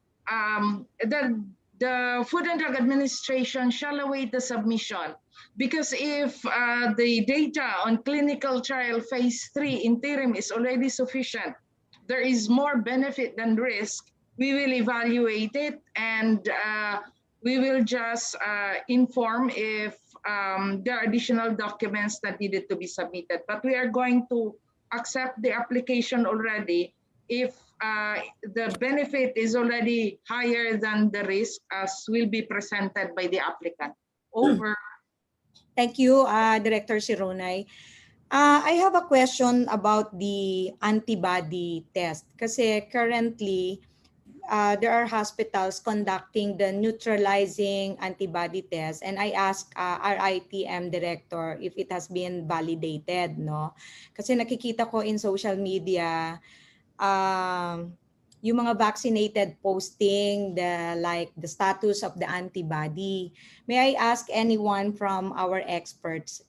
The Food and Drug Administration shall await the submission, because if the data on clinical trial phase 3 interim is already sufficient, there is more benefit than risk, we will evaluate it, and we will just inform if there are additional documents that needed to be submitted. But we are going to accept the application already if the benefit is already higher than the risk, as will be presented by the applicant. Over. Thank you, Director Sironay. I have a question about the antibody test. Kasi currently, there are hospitals conducting the neutralizing antibody test, and I asked our ITM director if it has been validated, no? Kasi nakikita ko in social media, yung mga vaccinated posting the status of the antibody. May I ask anyone from our experts,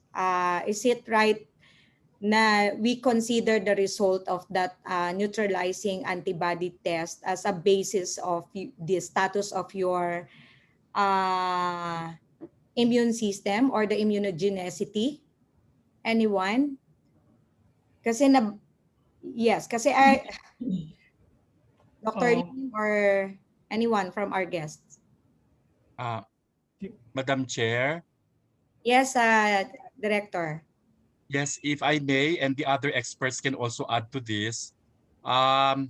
is it right na we consider the result of that neutralizing antibody test as a basis of the status of your immune system or the immunogenicity? Anyone? Kasi yes, kasi Dr. Lim or anyone from our guests? Madam Chair? Yes, Director. Yes, if I may, and the other experts can also add to this. The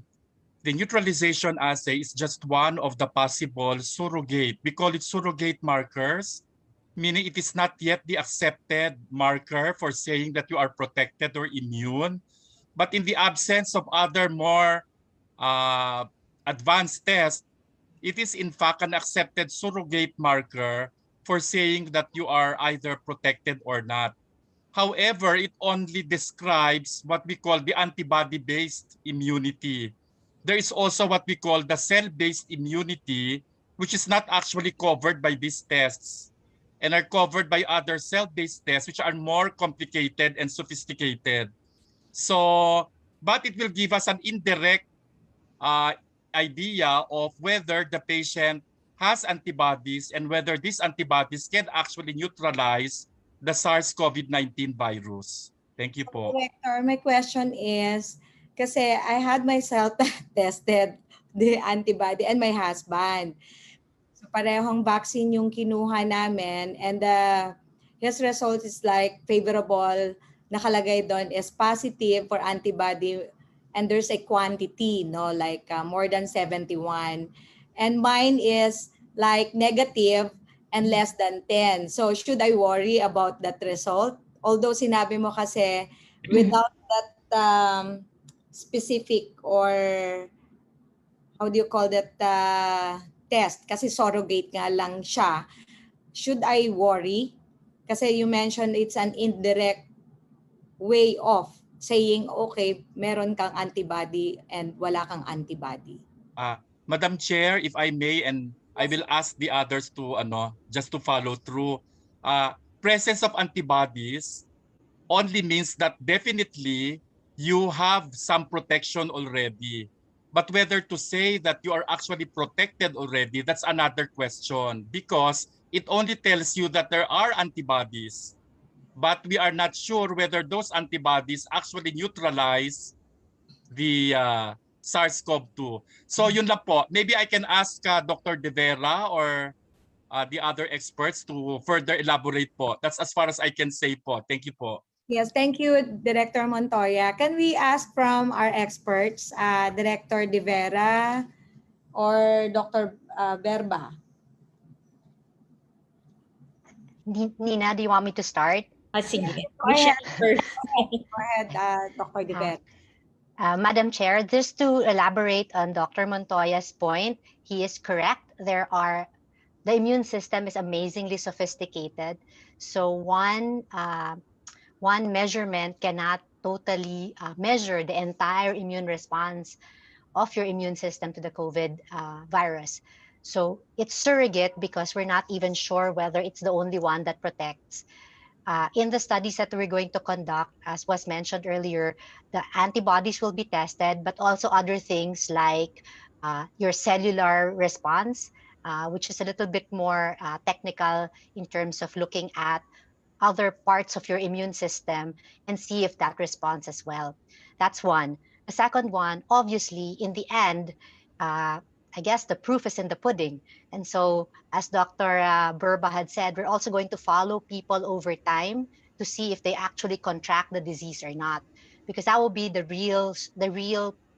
neutralization assay is just one of the possible surrogate. We call it surrogate markers, meaning it is not yet the accepted marker for saying that you are protected or immune. But in the absence of other more advanced tests, it is in fact an accepted surrogate marker for saying that you are either protected or not. However, it only describes what we call the antibody-based immunity. There is also what we call the cell-based immunity, which is not actually covered by these tests and are covered by other cell-based tests, which are more complicated and sophisticated. So, but it will give us an indirect idea of whether the patient has antibodies and whether these antibodies can actually neutralize the SARS-CoV-19 virus. Thank you po. Director, my question is, kasi I had myself tested the antibody and my husband. So parehong vaccine yung kinuha namin, and his result is like favorable. Nakalagay doon is positive for antibody, and there's a quantity, no, like more than 71. And mine is like negative and less than 10. So should I worry about that result? Although sinabi mo kasi without that specific, or how do you call that, test, kasi surrogate nga lang siya, should I worry? Kasi you mentioned it's an indirect way of saying, okay, meron kang antibody and wala kang antibody. Madam Chair, if I may, and I will ask the others to just to follow through. Presence of antibodies only means that definitely you have some protection already. But whether to say that you are actually protected already, that's another question, because it only tells you that there are antibodies, but we are not sure whether those antibodies actually neutralize the SARS-CoV-2. So yun lang po. Maybe I can ask Dr. De Vera or the other experts to further elaborate po. That's as far as I can say po. Thank you po. Yes, thank you, Director Montoya. Can we ask from our experts, Director De Vera or Dr. Berba? Nina, do you want me to start? Sige. Go Michelle ahead. first. Go ahead, Dr. De Vera. Madam Chair, just to elaborate on Dr. Montoya's point, he is correct. The immune system is amazingly sophisticated. So one measurement cannot totally measure the entire immune response of your immune system to the COVID virus. So it's surrogate because we're not even sure whether it's the only one that protects. In the studies that we're going to conduct, as was mentioned earlier, the antibodies will be tested, but also other things like your cellular response, which is a little bit more technical in terms of looking at other parts of your immune system and see if that responds as well. That's one. The second one, obviously, in the end, I guess the proof is in the pudding. And so, as Dr. Berba had said, we're also going to follow people over time to see if they actually contract the disease or not, because that will be the real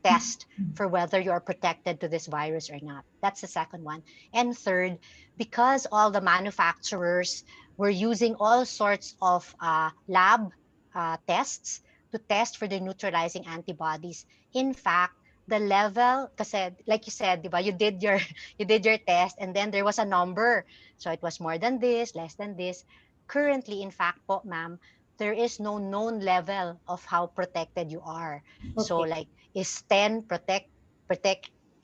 test for whether you are protected to this virus or not. That's the second one. And third, because all the manufacturers were using all sorts of lab tests to test for the neutralizing antibodies. In fact, the level, kasi like you said, diba, you did your test and then there was a number. So it was more than this, less than this. Currently, in fact po, ma'am, there is no known level of how protected you are. Okay. So like, is 10 protect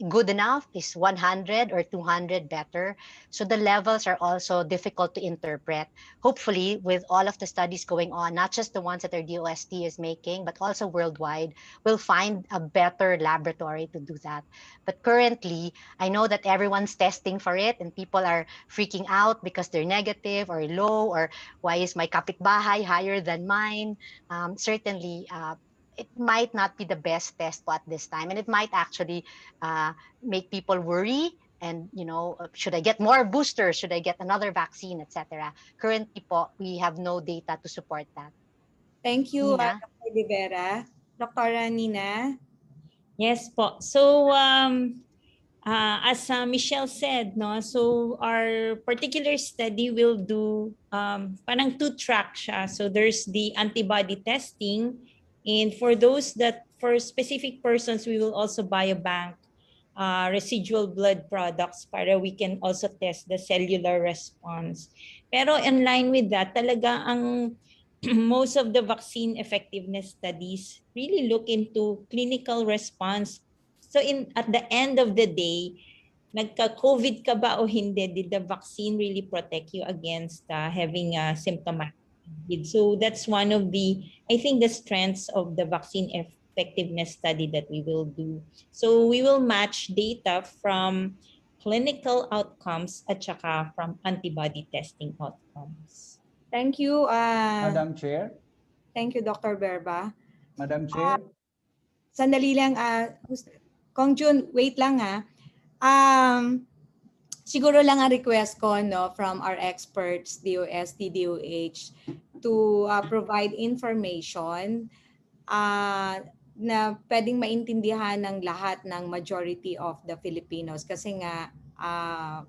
good enough? Is 100 or 200 better? So the levels are also difficult to interpret. Hopefully, with all of the studies going on, not just the ones that our DOST is making, but also worldwide, we'll find a better laboratory to do that. But currently, I know that everyone's testing for it and people are freaking out because they're negative or low, or why is my kapitbahay higher than mine? Certainly, it might not be the best test at this time, and it might actually make people worry. And should I get more boosters? Should I get another vaccine, etc.? Currently, po, we have no data to support that. Thank you, Nina? Dr. De Vera. Dr. Nina? Yes po. So as Michelle said, no, so our particular study will do parang two-track siya. So there's the antibody testing, and for specific persons, we will also biobank residual blood products para we can also test the cellular response. Pero in line with that, talaga ang most of the vaccine effectiveness studies really look into clinical response. So at the end of the day, nagka-COVID ka ba o hindi, did the vaccine really protect you against having a symptomatic COVID? So that's one of I think, the strengths of the vaccine effectiveness study that we will do. So we will match data from clinical outcomes at saka from antibody testing outcomes. Thank you. Madam Chair. Thank you, Dr. Berba. Madam Chair. Sandali lang, Kong Jun, wait lang siguro lang ang request ko from our experts, DOST, DOH, to provide information na pwedeng maintindihan ng lahat ng majority of the Filipinos. Kasi nga,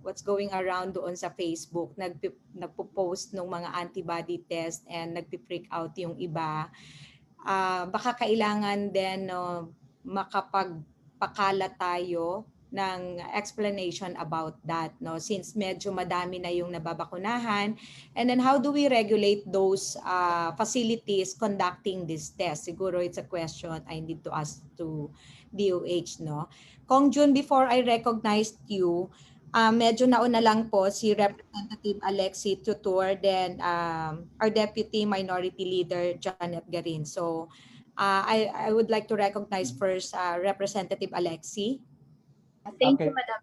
what's going around doon sa Facebook, nagpo-post ng mga antibody test and nagpi-freak out yung iba. Baka kailangan din makapagpakala tayo explanation about that, no, since medyo madami na yung nababakunahan. And then how do we regulate those facilities conducting this test? Siguro it's a question I need to ask to DOH, no. Kong Jun, before I recognized you, medyo nauna lang po si Representative Alexi Tutur, then our Deputy Minority Leader Janet Garin. So I would like to recognize first Representative Alexi. Thank Okay. you, Madam.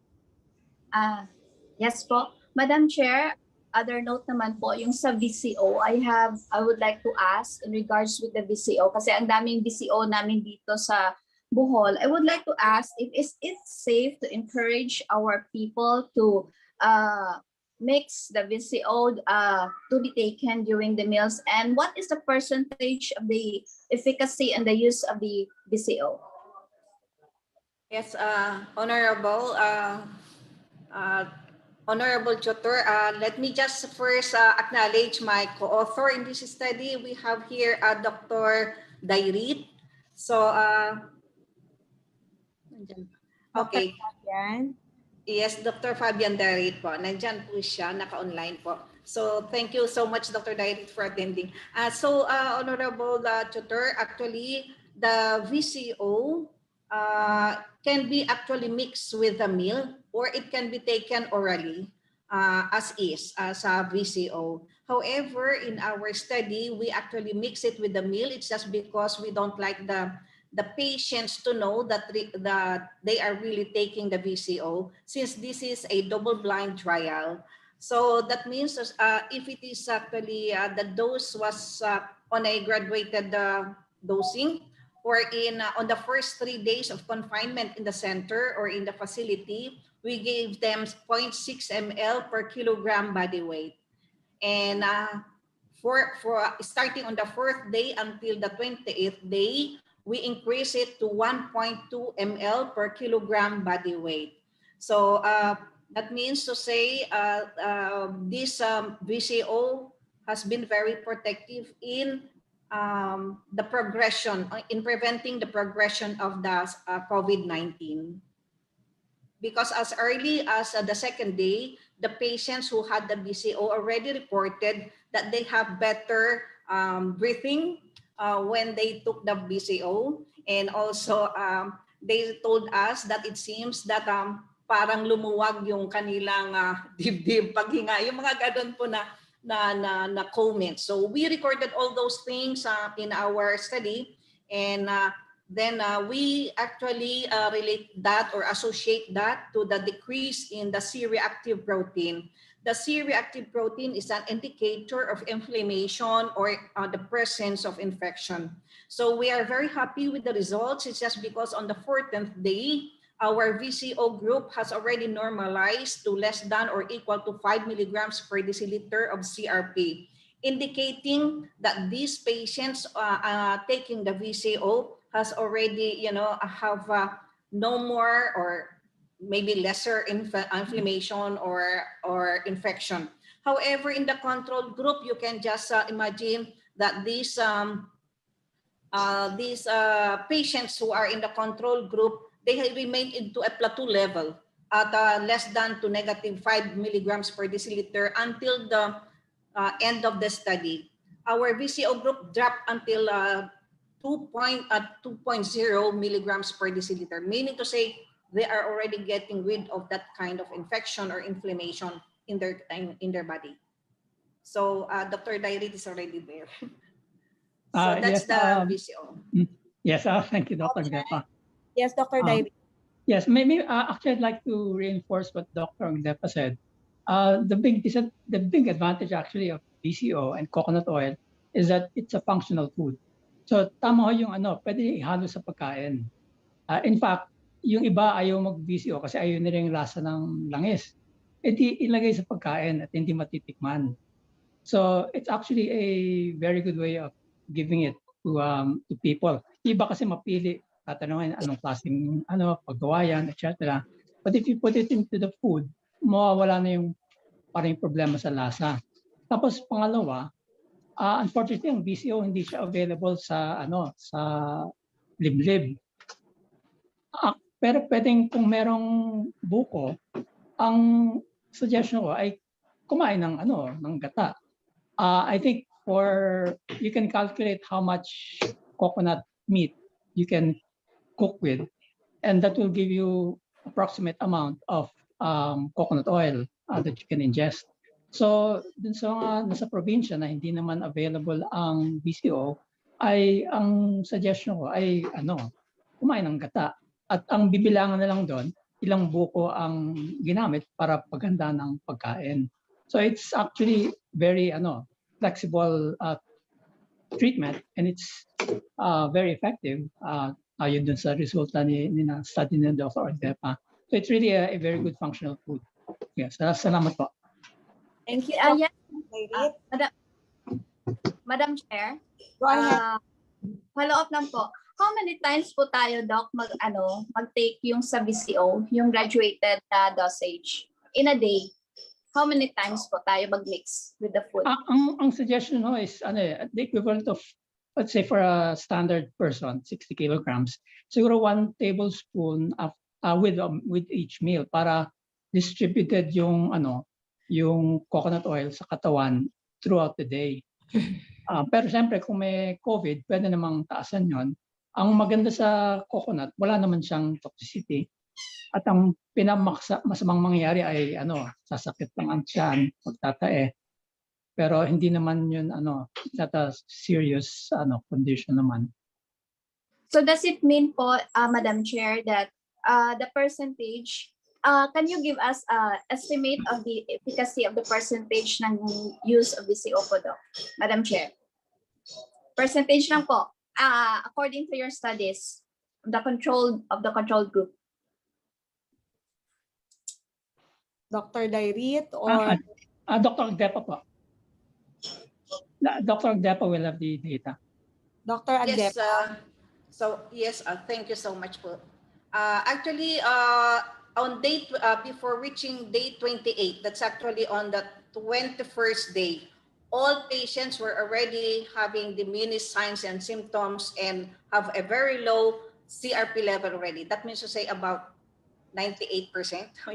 Yes po. Madam Chair, other note naman po, yung sa VCO, I would like to ask in regards with the VCO, kasi ang daming VCO namin dito sa Bohol. I would like to ask if it's safe to encourage our people to mix the VCO to be taken during the meals, and what is the percentage of the efficacy and the use of the VCO? Yes, Honorable Tutor, let me just first acknowledge my co-author in this study. We have here Dr. Dairit. So, okay. Yes, Dr. Fabian Dairit po. Nandyan po siya, naka-online po. So, thank you so much, Dr. Dairit, for attending. Honorable Tutor, actually, the VCO can be actually mixed with the meal, or it can be taken orally as a VCO. However, in our study, we actually mix it with the meal. It's just because we don't like the patients to know that they are really taking the VCO, since this is a double-blind trial. So that means if it is actually the dose was on a graduated dosing, or on the first 3 days of confinement in the center or in the facility, we gave them 0.6 ml per kilogram body weight. And for starting on the 4th day until the 28th day, we increase it to 1.2 ml per kilogram body weight. So that means to say this VCO has been very protective in the progression, in preventing the progression of the COVID-19. Because as early as the 2nd day, the patients who had the VCO already reported that they have better breathing when they took the VCO. And also, they told us that it seems that parang lumuwag yung kanilang dibdib, paghinga, yung mga ganun po na comments. So we recorded all those things in our study, and then we actually relate that or associate that to the decrease in the C-reactive protein. The C-reactive protein is an indicator of inflammation or the presence of infection. So we are very happy with the results. It's just because on the 14th day, our VCO group has already normalized to less than or equal to 5 milligrams per deciliter of CRP, indicating that these patients taking the VCO has already, have no more or maybe lesser inflammation or infection. However, in the control group, you can just imagine that these patients who are in the control group, they remain into a plateau level at less than to negative 5 milligrams per deciliter until the end of the study. Our VCO group dropped until 2.0 milligrams per deciliter, meaning to say they are already getting rid of that kind of infection or inflammation in their body. So Dr. Dairit is already there. So that's yes, the VCO. Yes, thank you, Dr. Gepa. Yes, Dr. Dairit. Yes, maybe actually I'd like to reinforce what Dr. Gepa said. The big advantage actually of VCO and coconut oil is that it's a functional food. So tama ho yung pwede ihalo sa pagkain. In fact, yung iba ayaw mag-VCO kasi ayaw nila yung lasa ng langis. E di ilagay sa pagkain at hindi matitikman. So it's actually a very good way of giving it to people. Iba kasi mapili, tatanungin anong klaseng paggawa yan, etc. But if you put it into the food, mawawala na yung parang problema sa lasa. Tapos pangalawa, unfortunately ang VCO hindi siya available sa sa liblib. Pero pwedeng kung merong buko, ang suggestion ko ay kumain ng gata. I think you can calculate how much coconut meat you can cook with, and that will give you approximate amount of coconut oil that you can ingest. So dun sa nasa probinsya na hindi naman available ang BCO, ay ang suggestion ko ay kumain ng gata. At ang bibilangan na lang doon, ilang buko ang ginamit para paghanda ng pagkain. So it's actually very flexible treatment, and it's very effective. Ayon dun sa resulta ni na study ni Dr. Ordepa. So it's really a very good functional food. Yes, salamat po. Thank you. Yes. Madam Chair, Go ahead. follow up lang po. How many times po tayo, Doc, mag-take yung sa VCO, yung graduated dosage in a day? How many times po tayo mag-mix with the food? Ang suggestion is the equivalent of, let's say for a standard person, 60 kilograms, siguro 1 tablespoon with each meal para distributed yung coconut oil sa katawan throughout the day. Pero siyempre kung may COVID, pwede namang taasan yon. Ang maganda sa coconut, wala naman siyang toxicity. At ang pinamasamang mangyayari ay sasakit lang ang tiyan, magtatae. Pero hindi naman yun not a serious condition naman. So does it mean po, Madam Chair, that the percentage, can you give us estimate of the efficacy of the percentage ng use of VCO po, Doc? Madam Chair. Percentage lang po, according to your studies, the control group. Dr. Dairit or Dr. Agdepa po. Dr. Agdepa will have the data. Dr. Agdepa. Yes, thank you so much po. Actually, on before reaching day 28, that's actually on the 21st day, all patients were already having diminished signs and symptoms and have a very low CRP level already. That means to say about 98%,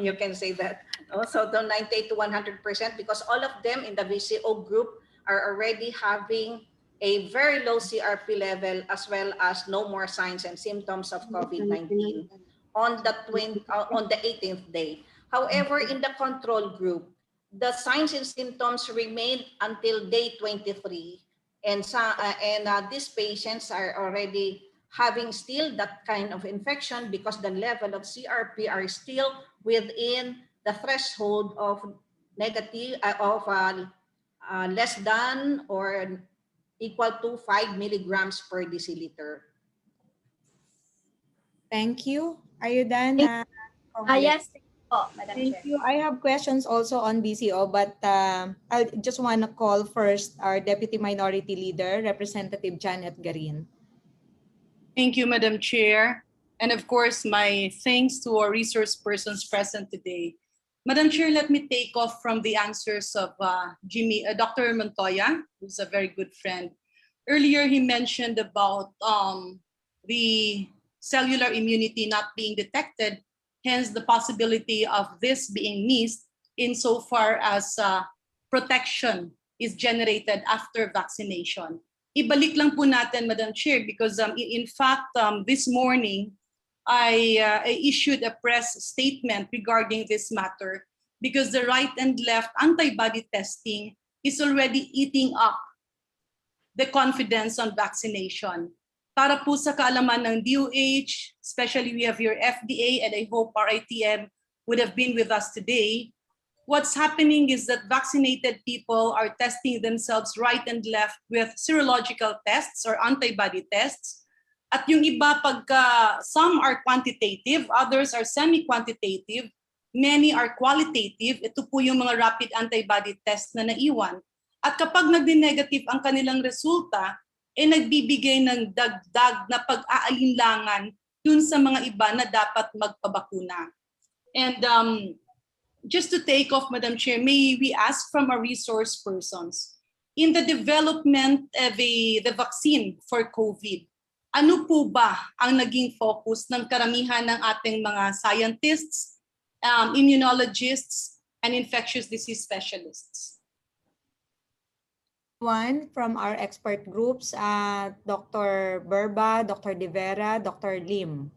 you can say that. So the 98 to 100%, because all of them in the VCO group are already having a very low CRP level as well as no more signs and symptoms of COVID-19 on the 18th day. However, in the control group, the signs and symptoms remained until day 23, and these patients are already having still that kind of infection because the level of CRP are still within the threshold of negative less than or equal to 5 milligrams per deciliter. Thank you. Are you done? Yes, Madam Thank Chair. you. I have questions also on BCO, but I just want to call first our Deputy Minority Leader, Representative Janet Garin. Thank you, Madam Chair. And of course, my thanks to our resource persons present today. Madam Chair, let me take off from the answers of Dr. Montoya, who's a very good friend. Earlier, he mentioned about the cellular immunity not being detected, hence the possibility of this being missed insofar as protection is generated after vaccination. Ibalik lang po natin, Madam Chair, because in fact, this morning, I issued a press statement regarding this matter because the right and left antibody testing is already eating up the confidence on vaccination. Para po sa kaalaman ng DOH, especially we have your FDA, and I hope our ITM would have been with us today. What's happening is that vaccinated people are testing themselves right and left with serological tests or antibody tests. At yung iba, pagka some are quantitative, others are semi-quantitative, many are qualitative. Ito po yung mga rapid antibody test na naiwan. At kapag nagdi-negative ang kanilang resulta, nagbibigay ng dagdag na pag-aalinlangan dun sa mga iba na dapat magpabakuna. And just to take off, Madam Chair, may we ask from our resource persons, in the development of the vaccine for COVID, ano po ba ang naging focus ng karamihan ng ating mga scientists, immunologists, and infectious disease specialists? One from our expert groups, Dr. Berba, Dr. De Vera, Dr. Lim.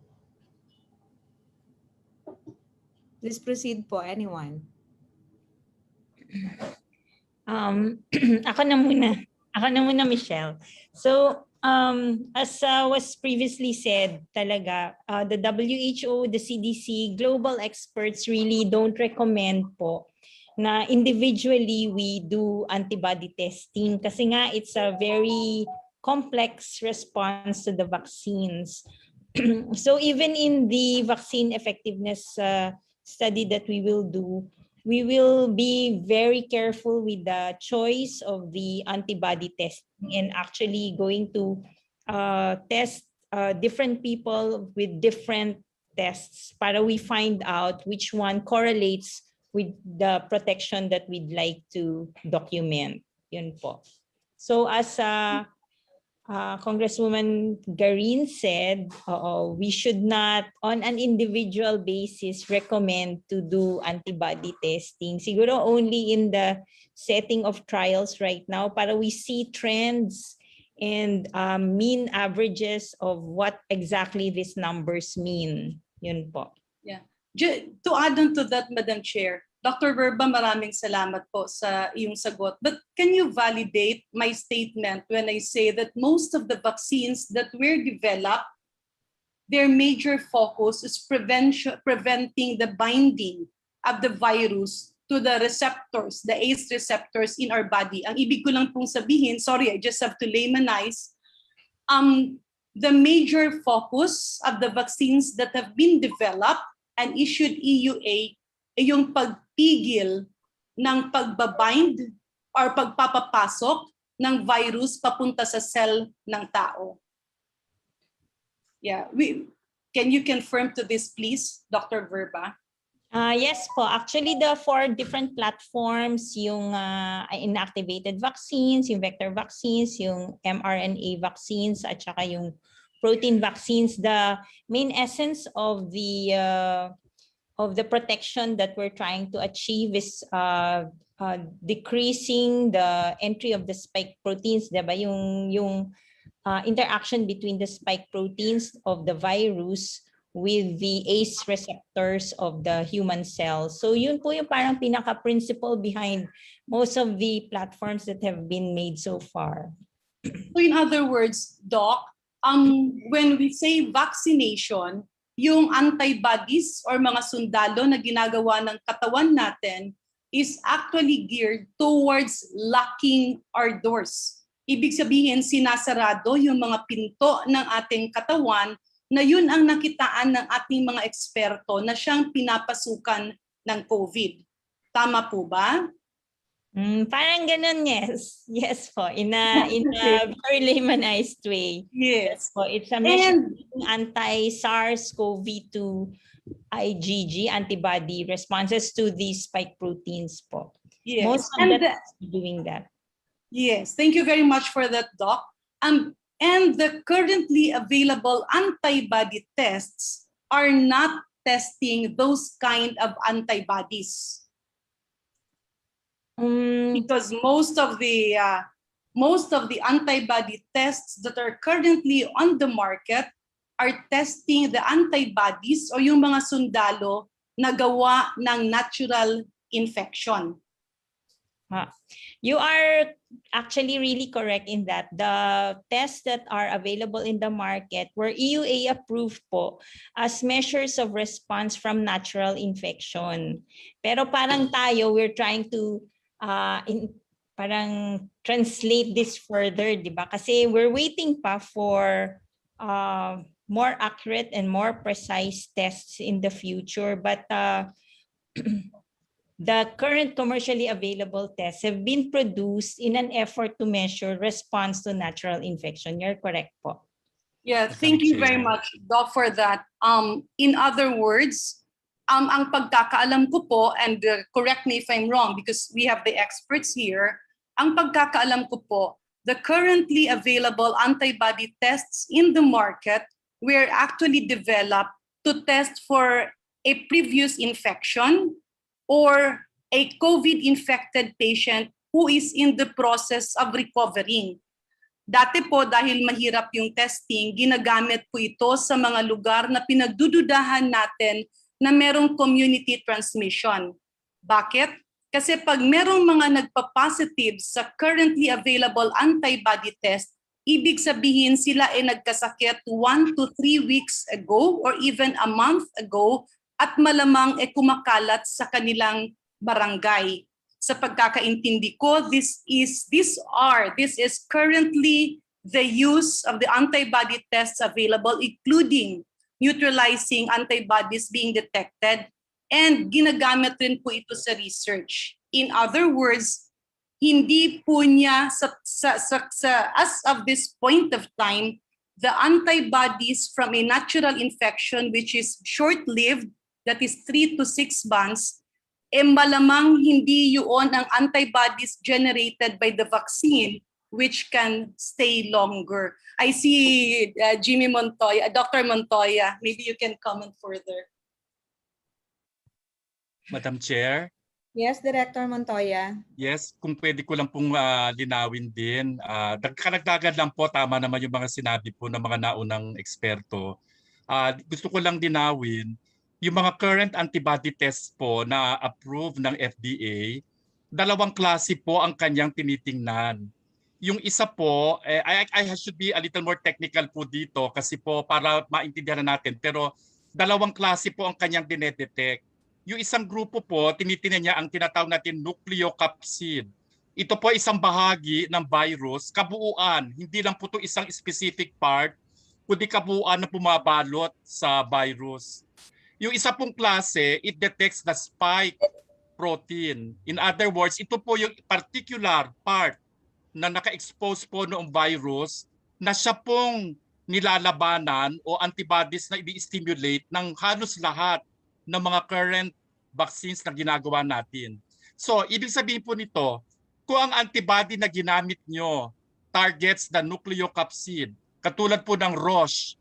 Please proceed po, anyone. Ako na muna, Michelle. So, as was previously said, talaga, the WHO, the CDC, global experts really don't recommend po na individually we do antibody testing kasi nga it's a very complex response to the vaccines. So even in the vaccine effectiveness study that we will do, we will be very careful with the choice of the antibody testing and actually going to test different people with different tests para we find out which one correlates with the protection that we'd like to document. Yun po. So as Congresswoman Garin said, we should not, on an individual basis, recommend to do antibody testing. Siguro only in the setting of trials right now, para we see trends and mean averages of what exactly these numbers mean. Yun po. Yeah. To add on to that, Madam Chair, Dr. Verba, maraming salamat po sa iyong sagot. But can you validate my statement when I say that most of the vaccines that were developed, their major focus is preventing the binding of the virus to the receptors, the ACE receptors in our body. Ang ibig ko lang pong sabihin, sorry, I just have to laymanize, the major focus of the vaccines that have been developed and issued EUA ay yung pagpigil ng pagbabind or pagpapapasok ng virus papunta sa cell ng tao. Yeah, can you confirm to this please, Dr. Verba? Yes po, actually the 4 different platforms, yung inactivated vaccines, yung vector vaccines, yung mRNA vaccines, at saka yung protein vaccines, the main essence of the protection that we're trying to achieve is decreasing the entry of the spike proteins, diba? Yung interaction between the spike proteins of the virus with the ACE receptors of the human cells. So yun po yung parang pinaka-principle behind most of the platforms that have been made so far. So in other words, Doc, when we say vaccination, yung antibodies or mga sundalo na ginagawa ng katawan natin is actually geared towards locking our doors. Ibig sabihin, sinasarado yung mga pinto ng ating katawan na yun ang nakitaan ng ating mga eksperto na siyang pinapasukan ng COVID. Tama po ba? Parang ganun, yes. Yes po, in a very laymanized way. Yes. Po, it's a measure anti-SARS-CoV-2 IgG antibody responses to these spike proteins po. Yes. Most of them are doing that. Yes, thank you very much for that, Doc. And the currently available antibody tests are not testing those kind of antibodies. Because most of the antibody tests that are currently on the market are testing the antibodies o yung mga sundalo na gawa ng natural infection. You are actually really correct in that. The tests that are available in the market were EUA approved po as measures of response from natural infection. Pero parang tayo, we're trying to parang translate this further, di ba? Kasi we're waiting pa for more accurate and more precise tests in the future. But the current commercially available tests have been produced in an effort to measure response to natural infection. You're correct po. Yeah, thank you very much, Doc, for that. In other words, ang pagkakaalam ko po, and correct me if I'm wrong because we have the experts here, ang pagkakaalam ko po, the currently available antibody tests in the market were actually developed to test for a previous infection or a COVID-infected patient who is in the process of recovering. Dati po dahil mahirap yung testing, ginagamit po ito sa mga lugar na pinagdududahan natin na merong community transmission. Bakit? Kasi pag merong mga nagpa-positive sa currently available antibody test, ibig sabihin sila ay nagkasakit 1 to 3 weeks ago or even a month ago at malamang ay kumakalat sa kanilang barangay. Sa pagkakaintindi ko, this is currently the use of the antibody tests available, including neutralizing antibodies being detected, and ginagamit rin po ito sa research. In other words, hindi po niya as of this point of time, the antibodies from a natural infection which is short-lived, that is 3 to 6 months, malamang hindi yun ang antibodies generated by the vaccine which can stay longer. I see Jimmy Montoya, Dr. Montoya, maybe you can comment further. Madam Chair. Yes, Director Montoya. Yes, kung pwede ko lang pong linawin din. Karagdagan lang po, tama naman yung mga sinabi po ng mga naunang eksperto. Gusto ko lang linawin, yung mga current antibody tests po na approved ng FDA, dalawang klase po ang kanyang tinitingnan. Yung isa po, I should be a little more technical po dito kasi po para maintindihan natin, pero dalawang klase po ang kanyang dinedetect. Yung isang grupo po, tinitingnan niya ang tinatawag natin nucleocapsid. Ito po isang bahagi ng virus, kabuuan, hindi lang po ito isang specific part, kundi kabuuan na pumabalot sa virus. Yung isa pong klase, it detects the spike protein. In other words, ito po yung particular part na naka-expose po noong virus na siya pong nilalabanan o antibodies na i-stimulate ng halos lahat ng mga current vaccines na ginagawa natin. So, ibig sabihin po nito, kung ang antibody na ginamit nyo targets the nucleocapsid, katulad po ng Roche,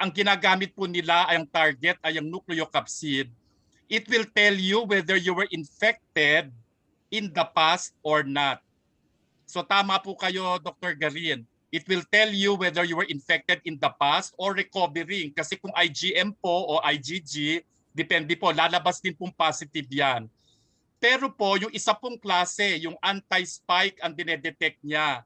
ang ginagamit po nila ay ang target ay ang nucleocapsid, it will tell you whether you were infected in the past or not. So tama po kayo, Dr. Garin. It will tell you whether you were infected in the past or recovering. Kasi kung IgM po o IgG, depende po, lalabas din pong positive yan. Pero po, yung isa pong klase, yung anti-spike ang dinedetect niya,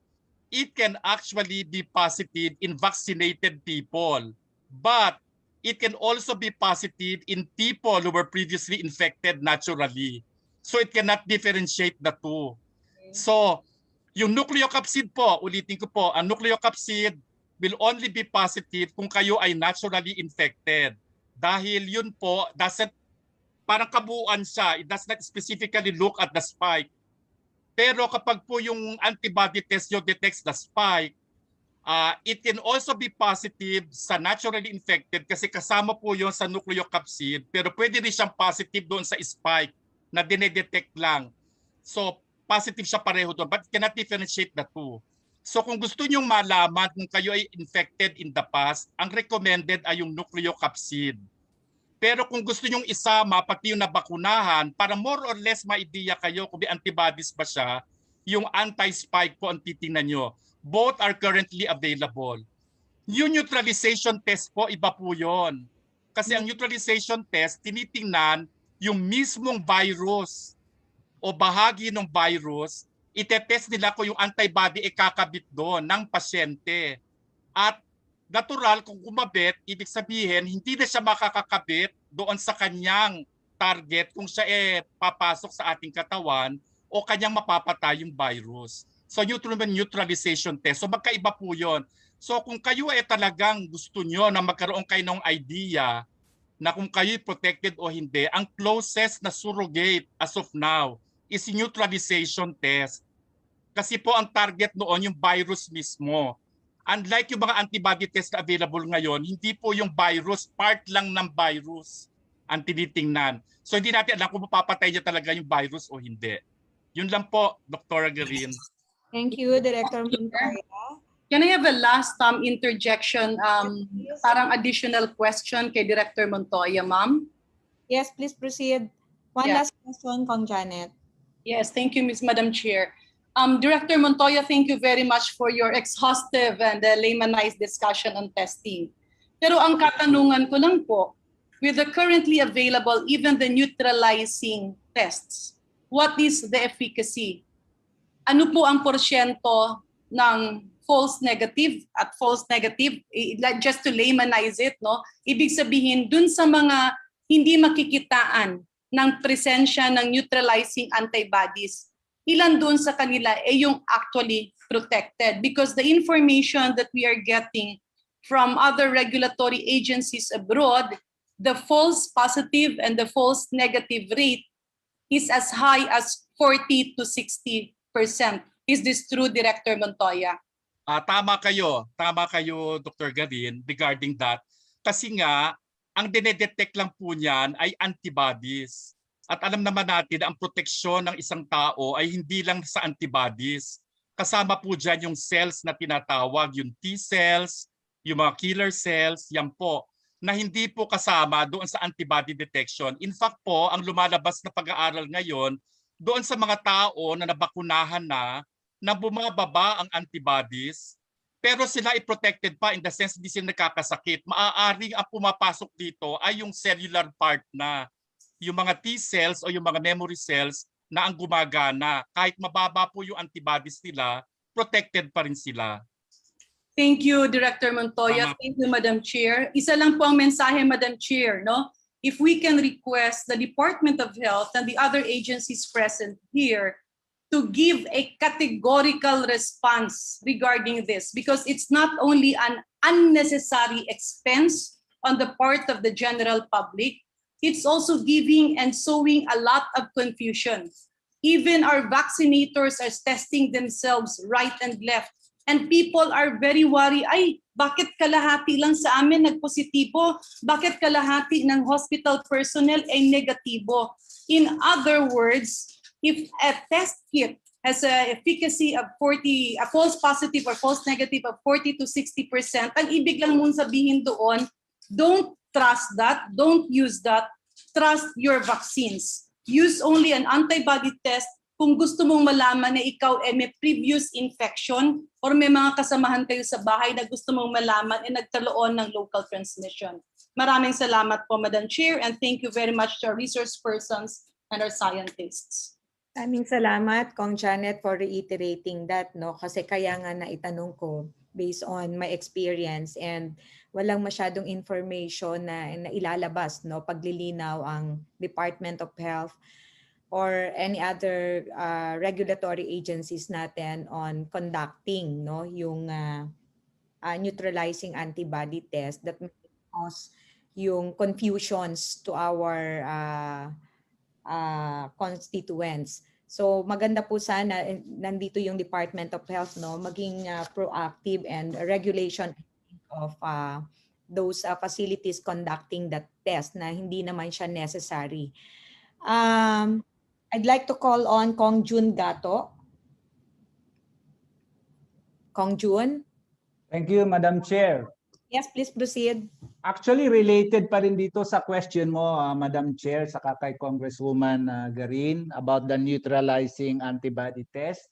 it can actually be positive in vaccinated people. But it can also be positive in people who were previously infected naturally. So it cannot differentiate the two. So yung nucleocapsid po, ulitin ko po, ang nucleocapsid will only be positive kung kayo ay naturally infected. Dahil yun po, parang kabuuan siya, it does not specifically look at the spike. Pero kapag po yung antibody test nyo detects the spike, it can also be positive sa naturally infected kasi kasama po yon sa nucleocapsid, pero pwede rin siyang positive doon sa spike na dinedetect lang. So positive siya pareho doon, but cannot differentiate the two. So kung gusto nyong malaman kung kayo ay infected in the past, ang recommended ay yung nucleocapsid. Pero kung gusto nyong isama pati yung nabakunahan, para more or less ma-idea kayo kung may antibodies ba siya, yung anti-spike po ang titingnan nyo. Both are currently available. Yung neutralization test po, iba po yun. Kasi ang neutralization test, tinitingnan yung mismong virus o bahagi ng virus, itetest nila kung yung antibody ay kakabit doon ng pasyente. At natural, kung kumabit, ibig sabihin, hindi na siya makakakabit doon sa kanyang target kung siya papasok sa ating katawan o kanyang mapapatay yung virus. So neutralization test. So magkaiba po yun. So kung kayo ay talagang gusto nyo na magkaroon kayo ng idea na kung kayo protected o hindi, ang closest na surrogate as of now is neutralization test. Kasi po ang target noon yung virus mismo. Unlike yung mga antibody test na available ngayon, hindi po yung virus, part lang ng virus ang tinitingnan. So hindi natin alam kung mapapatay niya talaga yung virus o hindi. Yun lang po, Dr. Garin. Thank you, Director Montoya. Can I have a last interjection, parang additional question kay Director Montoya, ma'am? Yes, please proceed. One Yeah. last question, Kong Janet. Yes, thank you, Madam Chair. Director Montoya, thank you very much for your exhaustive and laymanized discussion on testing. Pero ang katanungan ko lang po, with the currently available, even the neutralizing tests, what is the efficacy? Ano po ang porsyento ng false negative at false negative? Just to laymanize it, no? Ibig sabihin, dun sa mga hindi makikitaan ng presensya ng neutralizing antibodies, ilan doon sa kanila yung actually protected? Because the information that we are getting from other regulatory agencies abroad, the false positive and the false negative rate is as high as 40 to 60%. Is this true, Director Montoya? Tama kayo, Dr. Garin, regarding that. Kasi nga, ang dinedetect lang po niyan ay antibodies. At alam naman natin na ang proteksyon ng isang tao ay hindi lang sa antibodies. Kasama po dyan yung cells na tinatawag, yung T cells, yung mga killer cells, yan po, na hindi po kasama doon sa antibody detection. In fact po, ang lumalabas na pag-aaral ngayon, doon sa mga tao na nabakunahan na bumababa ang antibodies, pero sila ay protected pa in the sense hindi sila nakakasakit. Maaaring ang pumapasok dito ay yung cellular part na, yung mga T cells o yung mga memory cells na ang gumagana. Kahit mababa po yung antibodies nila, protected pa rin sila. Thank you, Director Montoya. Thank you, Madam Chair. Isa lang po ang mensahe, Madam Chair, no? If we can request the Department of Health and the other agencies present here to give a categorical response regarding this, because it's not only an unnecessary expense on the part of the general public, it's also giving and sowing a lot of confusion. Even our vaccinators are testing themselves right and left. And people are very worried, ay, bakit kalahati lang sa amin nagpositibo? Bakit kalahati ng hospital personnel ay negatibo? In other words, if a test kit has an efficacy of 40, a false positive or false negative of 40 to 60%, ang ibig lang mong sabihin doon, don't trust that, don't use that, trust your vaccines. Use only an antibody test kung gusto mong malaman na ikaw ay may previous infection or may mga kasamahan kayo sa bahay na gusto mong malaman ay nagkaroon ng local transmission. Maraming salamat po, Madam Chair, and thank you very much to our resource persons and our scientists. Maraming salamat, Kong Janet, for reiterating that, no? Kasi kaya nga naitanong ko based on my experience and walang masyadong information na ilalabas, no? Paglilinaw ang Department of Health or any other regulatory agencies natin on conducting, no, yung neutralizing antibody test that may cause yung confusions to our constituents. So maganda po sana nandito yung Department of Health, no, maging proactive and regulation of those facilities conducting that test na hindi naman siya necessary. I'd like to call on Kong Jun Gato. Kong Jun? Thank you, Madam Chair. Yes, please proceed. Actually, related pa rin dito sa question mo, Madam Chair, sa kay Congresswoman Garin about the neutralizing antibody test.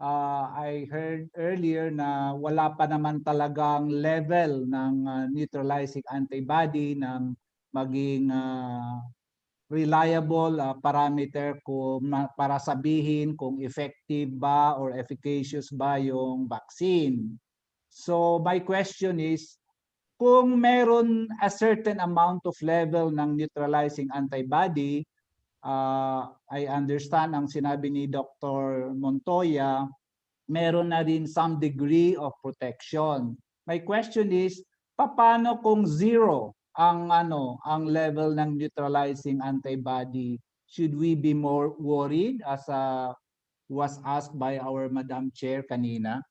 I heard earlier na wala pa naman talagang level ng neutralizing antibody na maging reliable parameter para sabihin kung effective ba or efficacious ba yung vaccine. So my question is, kung meron a certain amount of level ng neutralizing antibody, I understand ang sinabi ni Dr. Montoya, meron na rin some degree of protection. My question is, paano kung zero ang level ng neutralizing antibody? Should we be more worried as was asked by our Madam Chair kanina?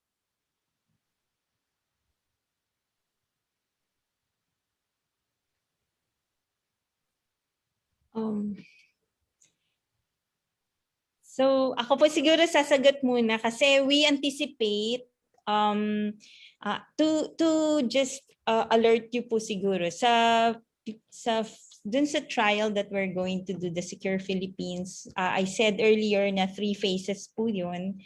So ako po siguro sasagot muna kasi we anticipate to just alert you po siguro sa dun sa trial that we're going to do, the Secure Philippines. I said earlier na 3 phases po yun.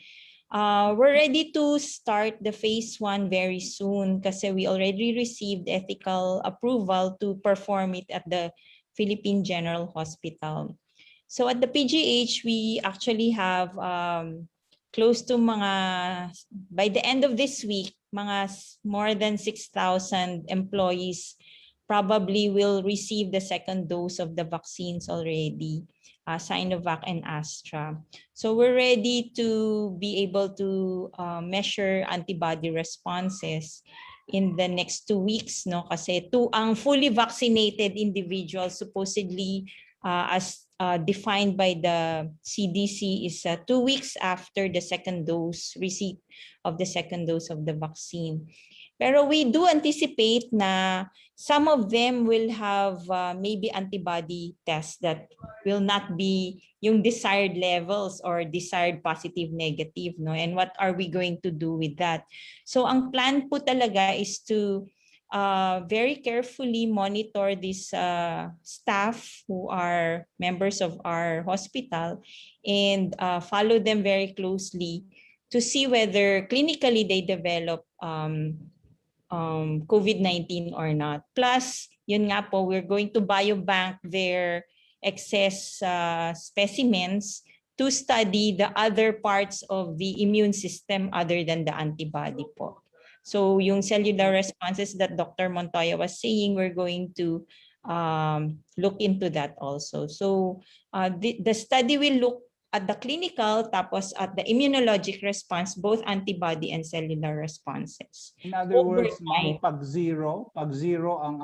We're ready to start the phase 1 very soon kasi we already received ethical approval to perform it at the Philippine General Hospital. So at the PGH, we actually have close to by the end of this week, more than 6,000 employees probably will receive the second dose of the vaccines already, Sinovac and Astra. So we're ready to be able to measure antibody responses in the next 2 weeks, no? Kasi ang fully vaccinated individuals supposedly as defined by the CDC is 2 weeks after the second dose, receipt of the second dose of the vaccine. Pero we do anticipate na some of them will have maybe antibody tests that will not be yung desired levels or desired positive negative, no? And what are we going to do with that? So ang plan po talaga is to very carefully monitor these staff who are members of our hospital and follow them very closely to see whether clinically they develop COVID-19 or not. Plus, yun nga po, we're going to biobank their excess specimens to study the other parts of the immune system other than the antibody po. So yung cellular responses that Dr. Montoya was saying, we're going to look into that also. So the study will look at the clinical tapos at the immunologic response, both antibody and cellular responses. In other words, pag zero ang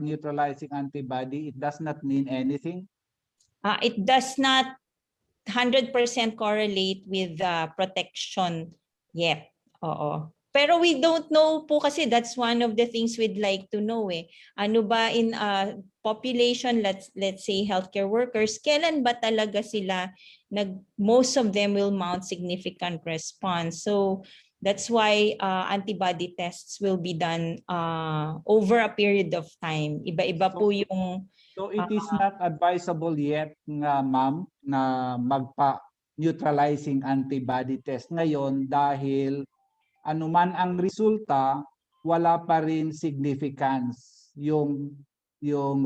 neutralizing antibody, it does not mean anything? It does not 100% correlate with protection yet. Oo. Pero we don't know po kasi that's one of the things we'd like to know eh. Ano ba in population, let's say healthcare workers, kailan ba talaga sila most of them will mount significant response. So that's why antibody tests will be done over a period of time. Iba-iba po yung So it is not advisable yet nga ma'am na magpa-neutralizing antibody test ngayon dahil anuman ang resulta, wala pa rin significance yung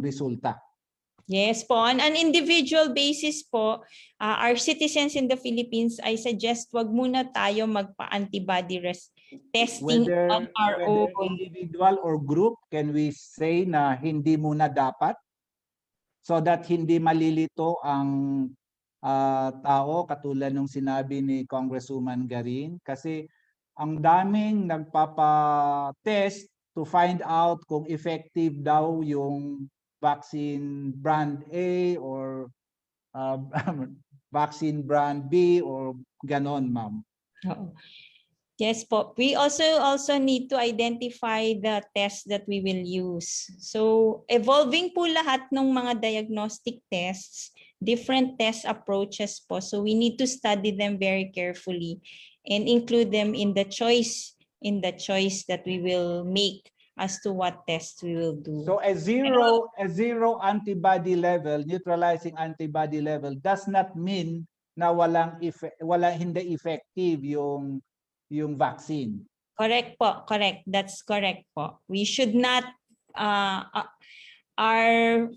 resulta. Yes po. On an individual basis po, our citizens in the Philippines, I suggest wag muna tayo magpa-antibody testing on our own. Individual or group, can we say na hindi muna dapat? So that hindi malilito ang tao katulad nung sinabi ni Congresswoman Garin kasi ang daming nagpapa-test to find out kung effective daw yung vaccine brand A or vaccine brand B or ganon, ma'am. Yes po. We also need to identify the tests that we will use. So evolving po lahat ng mga diagnostic tests, different test approaches po. So we need to study them very carefully and include them in the choice that we will make as to what tests we will do. So a zero antibody level, neutralizing antibody level does not mean na hindi effective yung vaccine. Correct po, correct. That's correct po. We should not our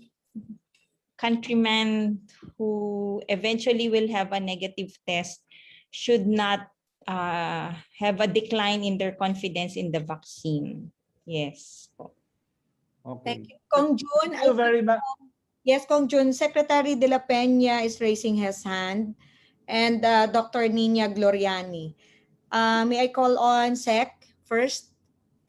countrymen who eventually will have a negative test should not have a decline in their confidence in the vaccine. Yes. Okay. Thank you, Kong Jun. Thank you very much. Yes, Kong Jun. Secretary De La Peña is raising his hand, and Dr. Nina Gloriani. May I call on Sec first?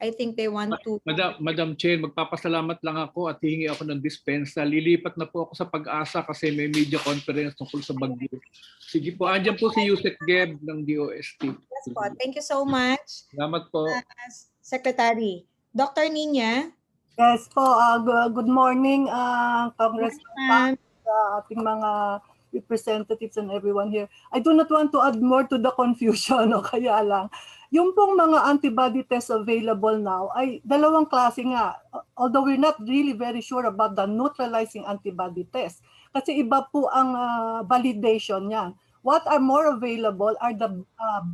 I think they want to... Madam Chair, magpapasalamat lang ako at hihingi ako ng dispensa. Lilipat na po ako sa Pag-asa kasi may media conference tungkol sa bagyo. Sige po, andyan po si Yusek Geb ng DOST. Yes po, thank you so much. Salamat po. Secretary. Dr. Nina? Yes po, good morning, Congressman, sa ating mga representatives and everyone here. I do not want to add more to the confusion, no? Kaya lang, yung pong mga antibody tests available now ay dalawang klase nga. Although we're not really very sure about the neutralizing antibody test. Kasi iba po ang validation niyan. What are more available are the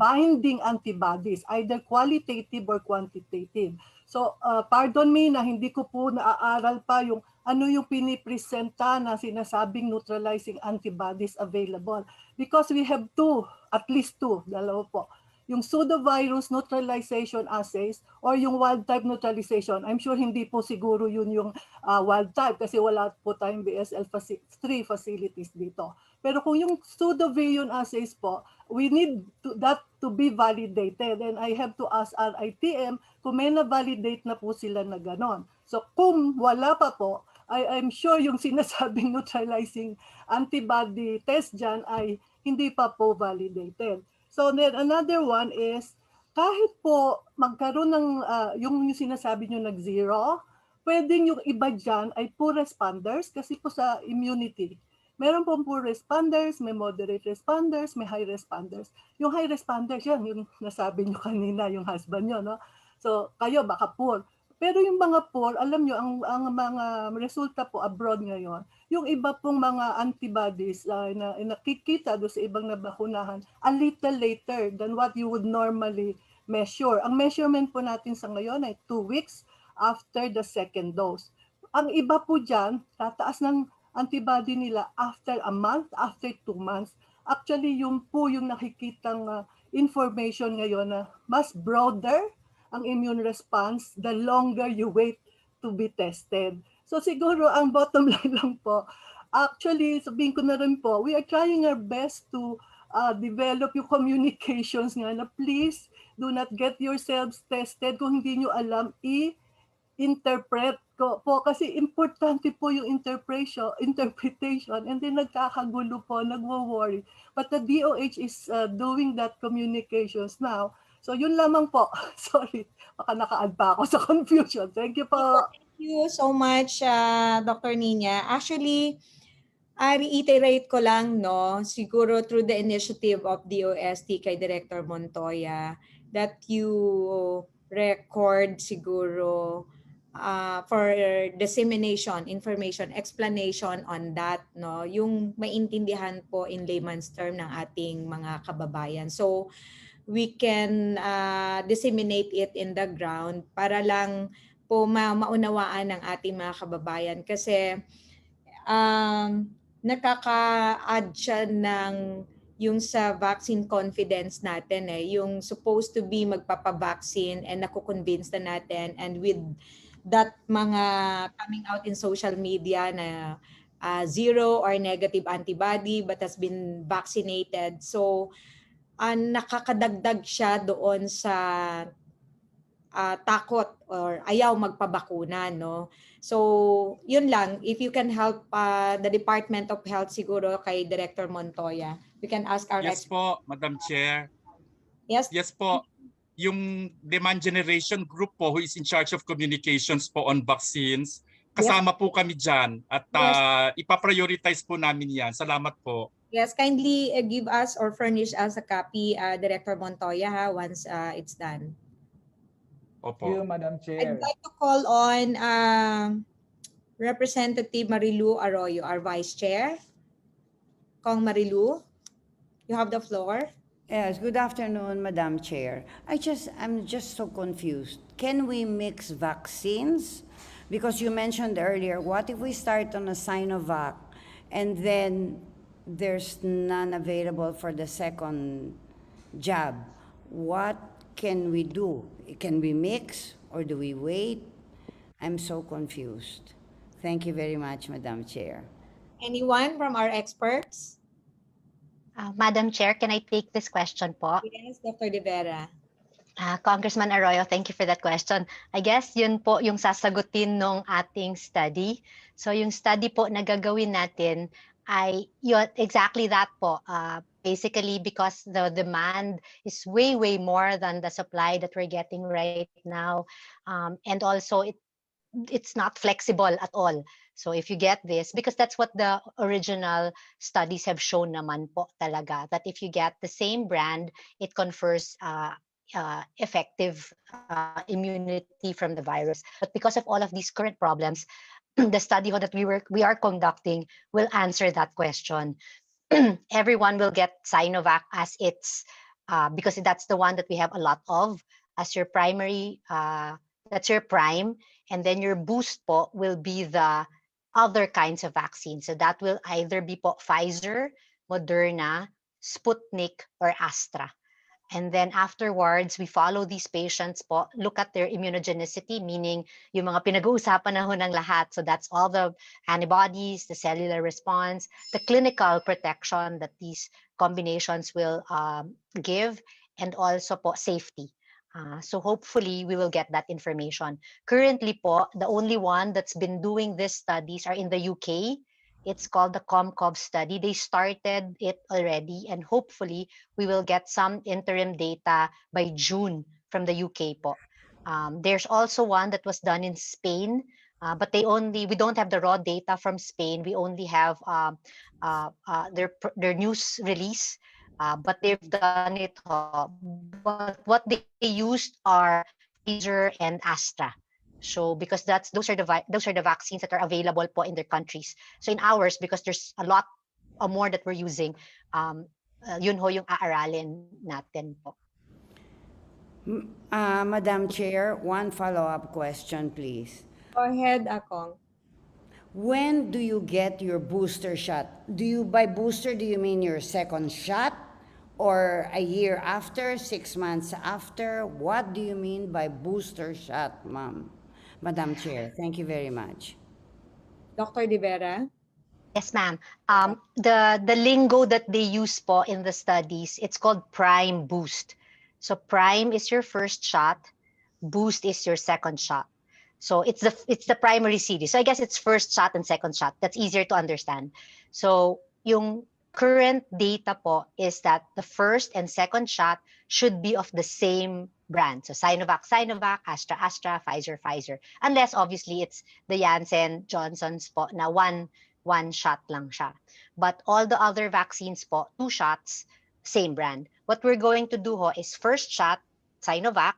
binding antibodies, either qualitative or quantitative. So, pardon me na hindi ko po naaaral pa yung ano yung pinipresenta na sinasabing neutralizing antibodies available. Because we have two, at least two, dalawa po. Yung pseudovirus neutralization assays or yung wild type neutralization. I'm sure hindi po siguro yun yung wild type kasi wala po tayong BSL-3 facilities dito. Pero kung yung pseudovariant assays po, we need that to be validated. And I have to ask our ITM kung may na-validate na po sila na ganon. So kung wala pa po, I'm sure yung sinasabing neutralizing antibody test dyan ay hindi pa po validated. So then another one is, kahit po magkaroon ng yung sinasabi nyo nag-zero, pwedeng yung iba dyan ay poor responders kasi po sa immunity. Meron pong poor responders, may moderate responders, may high responders. Yung high responders yan, yung nasabi nyo kanina, yung husband nyo, no? So kayo baka poor. Pero yung mga poor, alam nyo, ang mga resulta po abroad ngayon, yung iba pong mga antibodies na nakikita doon sa ibang nabakunahan, a little later than what you would normally measure. Ang measurement po natin sa ngayon ay 2 weeks after the second dose. Ang iba po dyan, tataas ng antibody nila after a month, after 2 months. Actually, yung po yung nakikitang information ngayon na mas broader ang immune response the longer you wait to be tested. So siguro ang bottom line lang po, actually sabihin ko na rin po, we are trying our best to develop yung communications nga na please do not get yourselves tested kung hindi nyo alam i-interpret ko po kasi importante po yung interpretation and then nagkakagulo po, nagwo-worry. But the DOH is doing that communications now. So yun lamang po. Sorry, baka naka-add pa ako sa confusion. Thank you po. Thank you so much, Dr. Nina. Actually, reiterate ko lang, no, siguro through the initiative of DOST kay Director Montoya, that you record siguro for dissemination, information, explanation on that, no, yung maintindihan po in layman's term ng ating mga kababayan. So, we can disseminate it in the ground para lang po maunawaan ng ating mga kababayan kasi nakaka-add siya ng yung sa vaccine confidence natin yung supposed to be magpapa-vaccine and nakukonvince na natin and with that mga coming out in social media na zero or negative antibody but has been vaccinated. So nakakadagdag siya doon sa takot or ayaw magpabakuna, no? So, yun lang. If you can help the Department of Health siguro kay Director Montoya, we can ask our Yes po, Madam Chair. Yes? Yes po. Yung demand generation group po who is in charge of communications po on vaccines, kasama po kami dyan at ipaprioritize po namin yan. Salamat po. Yes, kindly give us or furnish us a copy, Director Montoya, once it's done. Opo. Thank you, Madam Chair. I'd like to call on Representative Marilu Arroyo, our Vice Chair. Kong Marilu, you have the floor. Yes, good afternoon, Madam Chair. I'm just so confused. Can we mix vaccines? Because you mentioned earlier, what if we start on a Sinovac and then there's none available for the second jab? What can we do? Can we mix or do we wait? I'm so confused. Thank you very much, Madam Chair. Anyone from our experts? Madam Chair, can I take this question po? Yes, Dr. De Vera. Congressman Arroyo, thank you for that question. I guess yun po yung sasagutin ng ating study. So yung study po na gagawin natin ay yun, exactly that po. Basically because the demand is way more than the supply that we're getting right now. And also it's not flexible at all. So if you get this, because that's what the original studies have shown naman po talaga, that if you get the same brand, it confers effective immunity from the virus. But because of all of these current problems, the study that we are conducting will answer that question. Everyone will get Sinovac as its, because that's the one that we have a lot of, as your primary, that's your prime, and then your boost po will be the other kinds of vaccines. So that will either be po Pfizer, Moderna, Sputnik, or Astra. And then afterwards, we follow these patients po, look at their immunogenicity, meaning yung mga pinag-uusapan na ho ng lahat. So that's all the antibodies, the cellular response, the clinical protection that these combinations will give, and also po safety. So hopefully we will get that information. Currently po, the only one that's been doing these studies are in the UK. It's called the COMCOV study. They started it already, and hopefully we will get some interim data by June from the UK po. There's also one that was done in Spain, but we don't have the raw data from Spain. We only have their news release, but they've done it. But what they used are Pfizer and Astra. So because those are the vaccines that are available po in their countries. So in ours, because there's a lot more that we're using, yun ho yung aaralin natin po. Madam Chair, one follow-up question, please. Go ahead, Akong. When do you get your booster shot? By booster, do you mean your second shot? Or a year after, 6 months after? What do you mean by booster shot, ma'am? Madam Chair, thank you very much. Dr. De Vera? Yes, ma'am. The lingo that they use po in the studies, it's called prime boost. So prime is your first shot, boost is your second shot. So it's the primary series. So I guess it's first shot and second shot. That's easier to understand. So yung current data po is that the first and second shot should be of the same brand. So Sinovac, Astra, Pfizer, unless obviously it's the Janssen, Johnson's po na one shot lang siya. But all the other vaccines po, 2 shots, same brand. What we're going to do ho is first shot, Sinovac,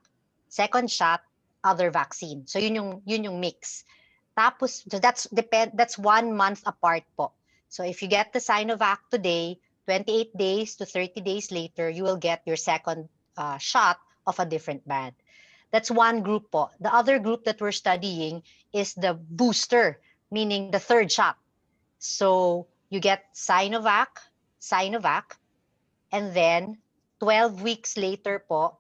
second shot, other vaccine. So yun yung mix. Tapos so that's 1 month apart po. So if you get the Sinovac today, 28 days to 30 days later, you will get your second shot of a different brand. That's one group po. The other group that we're studying is the booster, meaning the third shot. So you get Sinovac, and then 12 weeks later po,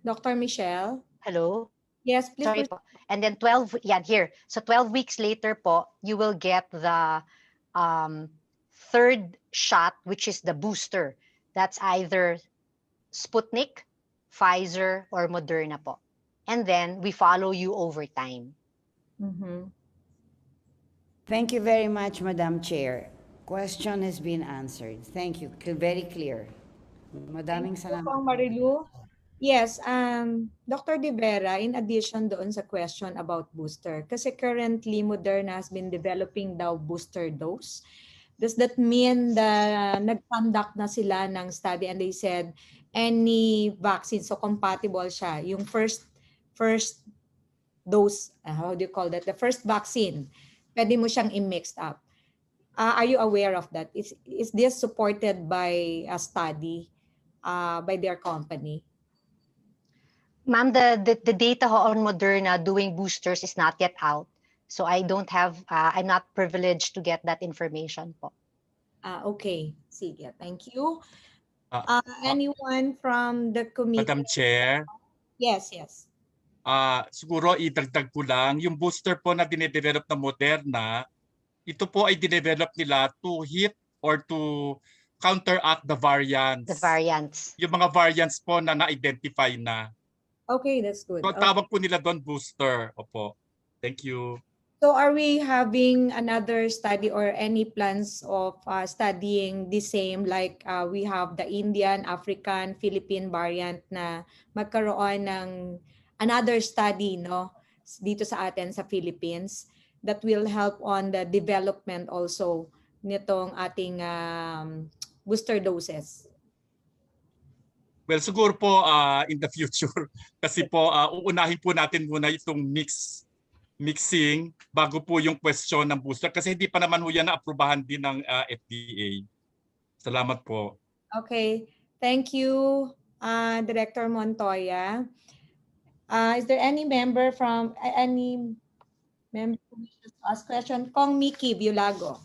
Dr. Michelle? hello? Yes, please. Sorry po. And then 12, here. So 12 weeks later po, you will get the third shot, which is the booster. That's either Sputnik, Pfizer, or Moderna po. And then we follow you over time. Mm-hmm. Thank you very much, Madam Chair. Question has been answered. Thank you. Very clear. Madaming salamat. Marilu. Yes, Dr. De Vera, in addition doon sa question about booster, kasi currently Moderna has been developing daw booster dose. Does that mean that nag-conduct na sila ng study and they said any vaccine, so compatible siya, yung first dose, how do you call that? The first vaccine, pwede mo siyang i-mixed up. Are you aware of that? Is this supported by a study by their company? Ma'am, the data on Moderna doing boosters is not yet out. So I don't have, I'm not privileged to get that information po. Okay, sige. Thank you. Anyone from the committee? Madam Chair? Yes. Siguro idagdag ko lang, yung booster po na dinedevelop ng Moderna, ito po ay dinevelop nila to hit or to counteract the variants. The variants. Yung mga variants po na na-identify na. Okay, that's good. So, tawag po nila doon booster. Opo. Thank you. So are we having another study or any plans of studying the same like we have the Indian, African, Philippine variant na magkaroon ng another study no dito sa atin sa Philippines that will help on the development also nitong ating booster doses? Well, siguro po in the future kasi po uunahin po natin muna itong mixing bago po yung question ng booster kasi hindi pa naman ho yan na-aprobahan din ng FDA. Salamat po. Okay. Thank you, Director Montoya. Is there any member from any member who wishes to ask question? Kong Miki Biolago.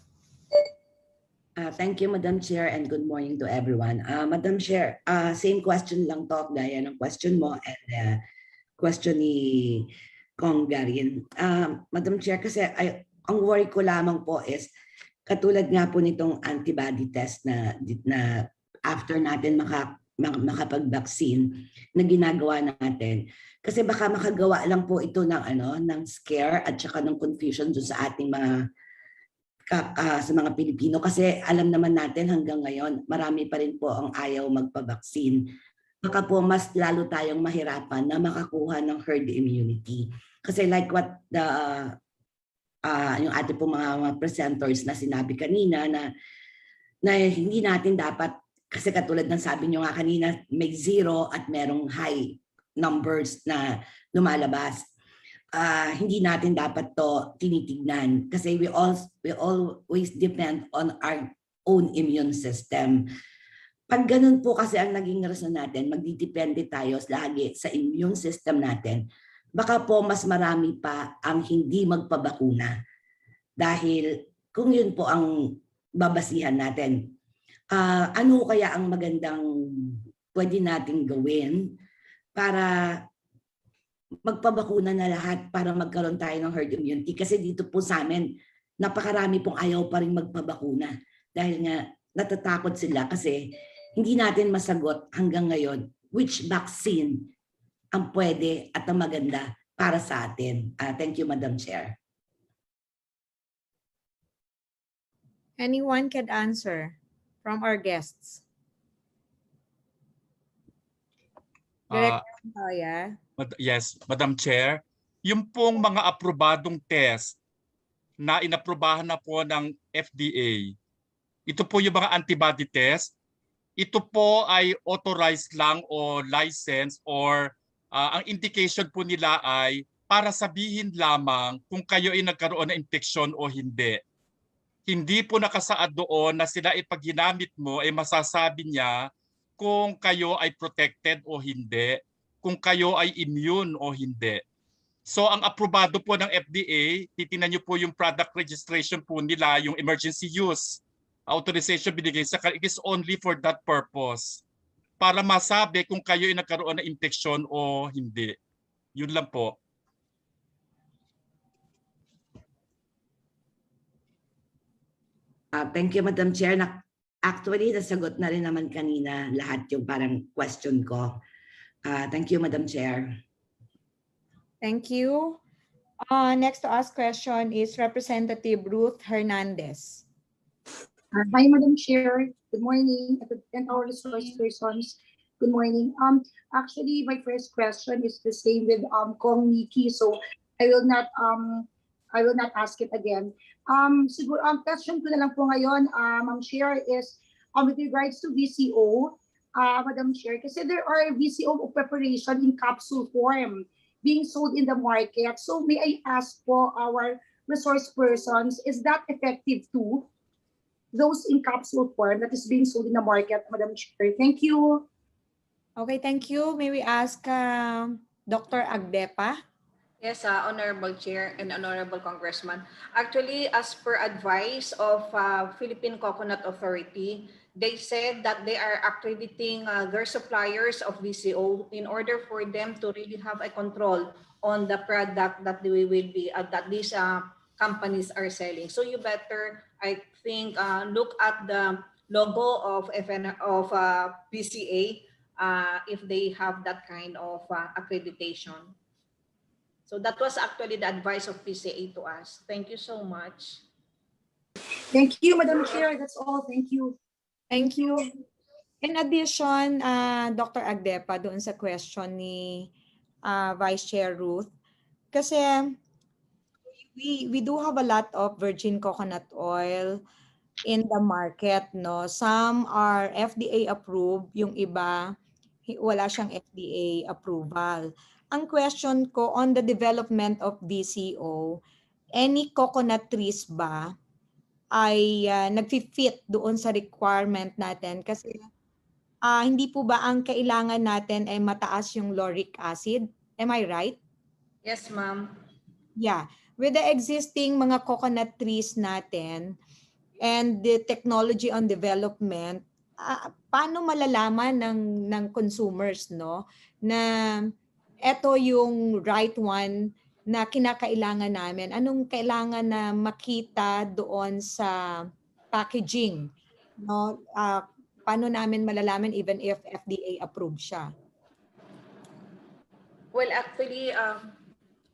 Thank you, Madam Chair, and good morning to everyone. Madam Chair, same question lang to, gaya ng question mo and question ni Kong Garin. Madam Chair, kasi ang worry ko lamang po is, katulad nga po nitong antibody test na after natin makapag-vaccine na ginagawa natin, kasi baka makagawa lang po ito ng scare at saka ng confusion dun sa ating sa mga Pilipino kasi alam naman natin hanggang ngayon marami pa rin po ang ayaw magpa-vaccine. Baka po mas lalo tayong mahirapan na makakuha ng herd immunity. Kasi like what yung ating po mga presenters na sinabi kanina na hindi natin dapat, kasi katulad ng sabi nyo nga kanina, may zero at merong high numbers na lumalabas. Hindi natin dapat to tinitignan kasi we always depend on our own immune system. Pag ganun po kasi ang naging rason natin, magdidepende tayo lagi sa immune system natin, baka po mas marami pa ang hindi magpabakuna. Dahil kung yun po ang babasihan natin, ano kaya ang magandang pwede nating gawin para magpabakuna na lahat para magkaroon tayo ng herd immunity? Kasi dito po sa amin, napakarami pong ayaw pa rin magpabakuna. Dahil nga natatakot sila kasi hindi natin masagot hanggang ngayon which vaccine ang pwede at ang maganda para sa atin. Thank you, Madam Chair. Anyone can answer from our guests? Director Montoya. Yes, Madam Chair. Yung pong mga aprobadong test na inaprobahan na po ng FDA, ito po yung mga antibody test, ito po ay authorized lang o license or ang indication po nila ay para sabihin lamang kung kayo ay nagkaroon ng infection o hindi. Hindi po nakasaad doon na sila pag ginamit mo ay masasabi niya kung kayo ay protected o hindi, kung kayo ay immune o hindi. So ang aprobado po ng FDA, titingnan niyo po yung product registration po nila, yung emergency use authorization binigay sa it is only for that purpose. Para masabi kung kayo ay nagkaroon ng infection o hindi. Yun lang po. Thank you, Madam Chair. Actually, nasagot na rin naman kanina lahat yung parang question ko. Thank you, Madam Chair. Thank you. Next to ask question is Representative Ruth Hernandez. Hi, Madam Chair. Good morning, and our resource persons. Good morning. Actually, my first question is the same with Kong Nikki, so I will not ask it again. Siguro ang question ko na lang po ngayon, Ma'am Chair, is with regards to VCO, Madam Chair, kasi there are VCO preparation in capsule form being sold in the market. So may I ask po our resource persons, is that effective too? Those in capsule form that is being sold in the market, Madam Chair. Thank you. Okay, thank you. May we ask Dr. Agdepa? Yes, Honorable Chair and Honorable Congressman. Actually, as per advice of Philippine Coconut Authority, they said that they are accrediting their suppliers of VCO in order for them to really have a control on the product that they will be that these companies are selling. So you better, I think, look at the logo of PCA if they have that kind of accreditation. So that was actually the advice of PCA to us. Thank you so much. Thank you, Madam Chair. That's all. Thank you. Thank you. In addition, Dr. Agdepa, doon sa question ni Vice Chair Ruth, kasi we do have a lot of virgin coconut oil in the market, no? Some are FDA approved, yung iba wala siyang FDA approval. Ang question ko on the development of VCO, any coconut trees ba ay nagfi-fit doon sa requirement natin? Kasi hindi po ba ang kailangan natin ay mataas yung lauric acid? Am I right? Yes, ma'am. Yeah. With the existing mga coconut trees natin and the technology on development, paano malalaman ng consumers, no, na eto yung right one na kinakailangan namin? Anong kailangan na makita doon sa packaging, no? Paano namin malalaman even if FDA approved siya? Well, actually,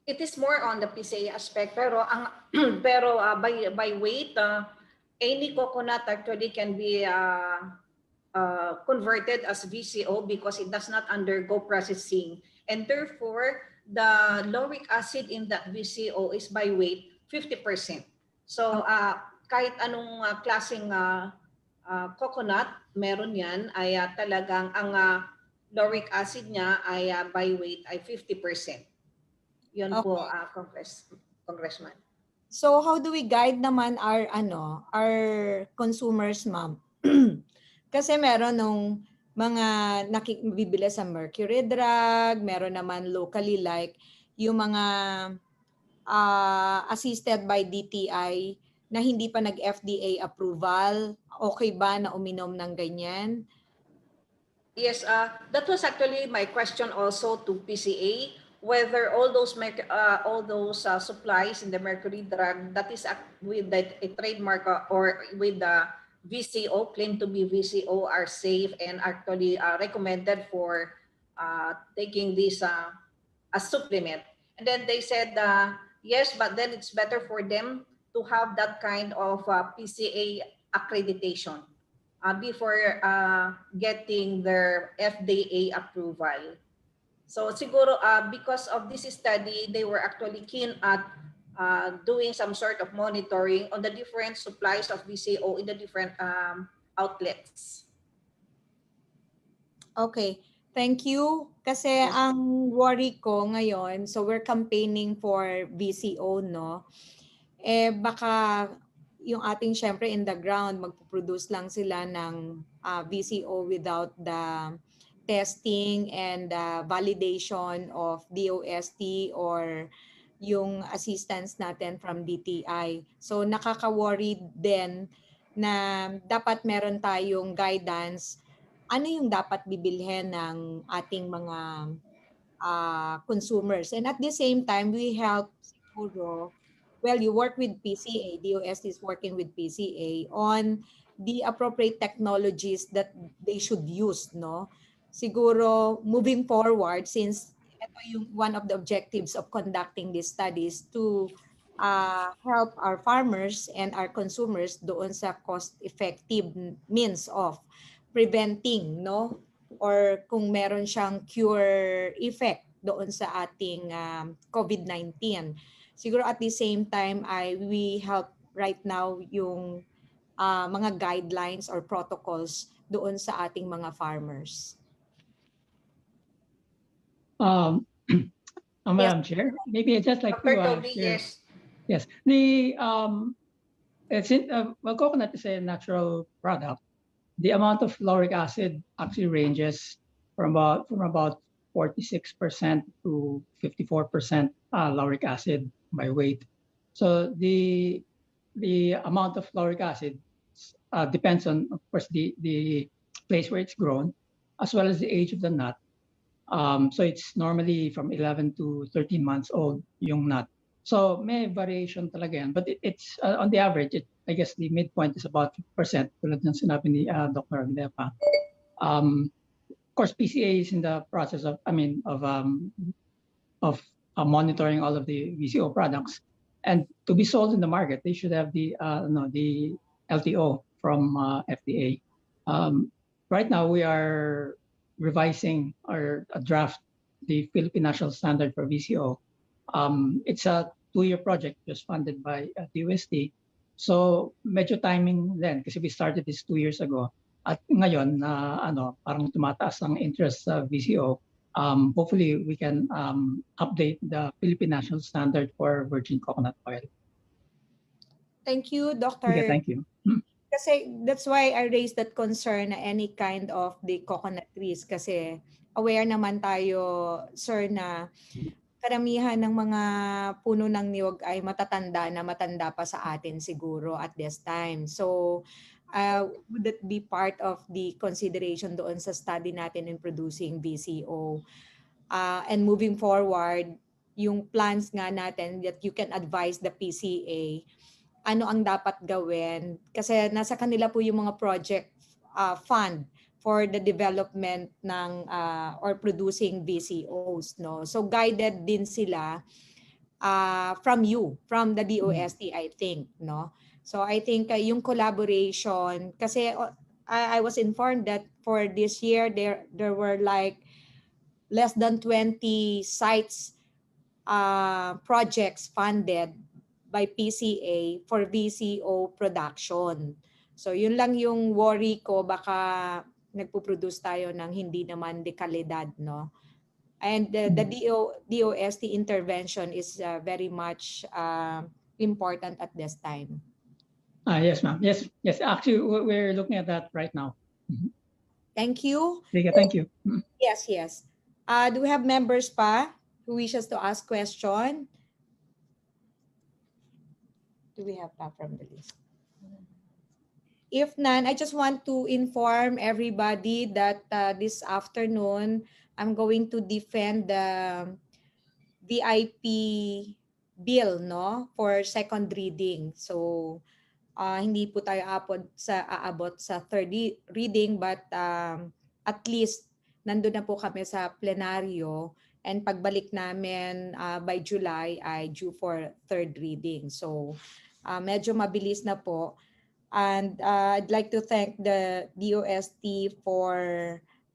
it is more on the PCA aspect, pero by weight, any coconut actually can be converted as VCO because it does not undergo processing, and therefore the lauric acid in that VCO is by weight 50%. So kahit anong klaseng coconut meron yan, ay talagang ang lauric acid niya ay by weight ay 50%. Yun Okay. po, Congressman. So how do we guide naman our consumers, ma'am? Kasi meron nung mga bibili sa mercury drug, meron naman locally like yung mga assisted by DTI na hindi pa nag-FDA approval. Okay ba na uminom ng ganyan? Yes, that was actually my question also to PCA, whether all those supplies in the mercury drug that is with a trademark or with the VCO, claimed to be VCO, are safe and actually recommended for taking this as supplement. And then they said, yes, but then it's better for them to have that kind of PCA accreditation before getting their FDA approval. So siguro because of this study, they were actually keen at doing some sort of monitoring on the different supplies of VCO in the different outlets. Okay, thank you. Kasi ang worry ko ngayon, so we're campaigning for VCO, no? Baka yung ating syempre in the ground, magpo-produce lang sila ng VCO without the testing and validation of DOST or yung assistance natin from DTI. So nakaka-worry din na dapat meron tayong guidance. Ano yung dapat bibilhin ng ating mga consumers? And at the same time, we help siguro, well, you work with PCA, DOST is working with PCA on the appropriate technologies that they should use, no? Siguro, moving forward, since ito yung one of the objectives of conducting these studies to help our farmers and our consumers doon sa cost-effective means of preventing, no? Or kung meron siyang cure effect doon sa ating COVID-19. Siguro at the same time, we help right now yung mga guidelines or protocols doon sa ating mga farmers. Madam Chair, maybe I'd just like to share. Yes, well, coconut is a natural product. The amount of lauric acid actually ranges from about 46% to 54% lauric acid by weight. So the amount of lauric acid depends on, of course, the place where it's grown, as well as the age of the nut. So it's normally from 11 to 13 months old yung nut. So may variation talaga yan, but it's on the average, I guess the midpoint is about 50%, tulad ng sinabi ni Dr. Agdepa. Of course, PCA is in the process of monitoring all of the VCO products. And to be sold in the market, they should have the LTO from FDA. Right now, we are revising our draft, the Philippine National Standard for VCO. It's a 2-year project just funded by DOST. So medyo timing din kasi we started this 2 years ago. At ngayon na parang tumataas ang interest sa VCO, hopefully we can update the Philippine National Standard for virgin coconut oil. Thank you, Dr. Okay, thank you. Kasi that's why I raised that concern na any kind of the coconut trees kasi aware naman tayo, sir, na karamihan ng mga puno ng niyog ay matanda pa sa atin siguro at this time. So, would that be part of the consideration doon sa study natin in producing VCO? And moving forward, yung plans nga natin that you can advise the PCA, ano ang dapat gawin? Kasi nasa kanila po yung mga project fund for the development ng or producing VCOs, no? So guided din sila from the DOST, I think, no? So I think yung collaboration, kasi I was informed that for this year there were like less than 20 sites projects funded by PCA for VCO production. So yun lang yung worry ko, baka nagpo-produce tayo ng hindi naman de kalidad, no? And the DOST intervention is very much important at this time. Yes, ma'am. Yes. Actually, we're looking at that right now. Thank you. Okay, thank you. Yes. Do we have members pa who wishes to ask question? Do we have pa from the list? If none, I just want to inform everybody that this afternoon, I'm going to defend the VIP bill, no, for second reading. So, hindi po tayo aabot sa third reading, but at least nandun na po kami sa plenaryo, and pagbalik namin by July ay due for third reading. So, medyo mabilis na po. And I'd like to thank the DOST for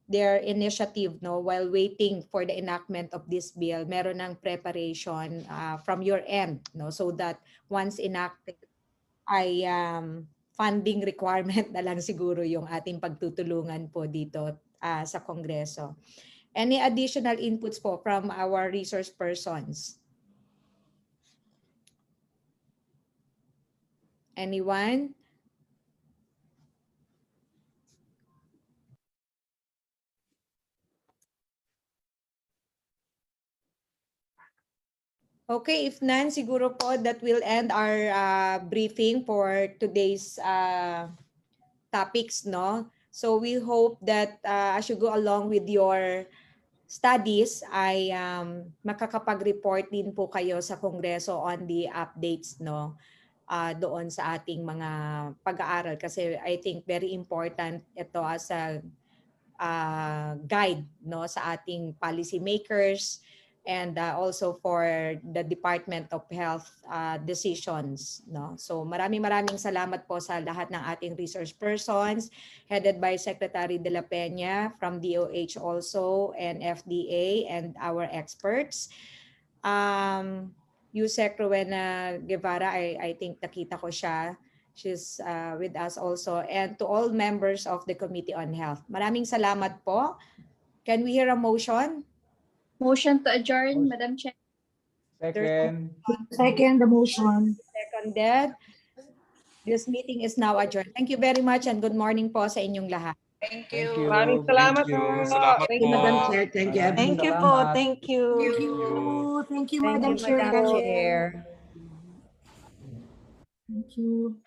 their initiative, no, while waiting for the enactment of this bill. Meron ng preparation from your end, no, so that once enacted ay funding requirement na lang siguro yung ating pagtutulungan po dito sa Kongreso. Any additional inputs po from our resource persons? Anyone? Okay, if none, siguro po that will end our briefing for today's topics, no? So we hope that as you go along with your studies, ay makakapag-report din po kayo sa Kongreso on the updates, no? Doon sa ating mga pag-aaral. Kasi I think very important ito as a guide, no, sa ating policy makers, and also for the Department of Health decisions, no? So maraming salamat po sa lahat ng ating resource persons headed by Secretary De La Peña from DOH also, and FDA, and our experts. Yusek Rowena Guevara, I think nakita ko siya. She's with us also, and to all members of the Committee on Health. Maraming salamat po. Can we hear a motion? Motion to adjourn, Madam Chair. Second the motion. Seconded. This meeting is now adjourned. Thank you very much and good morning po sa inyong lahat. Thank you. Maraming salamat po. Salamat Thank you, Madam Chair. Thank you, everyone. Thank you po. Thank you. Thank you, Madam Chair. Chair. Thank you.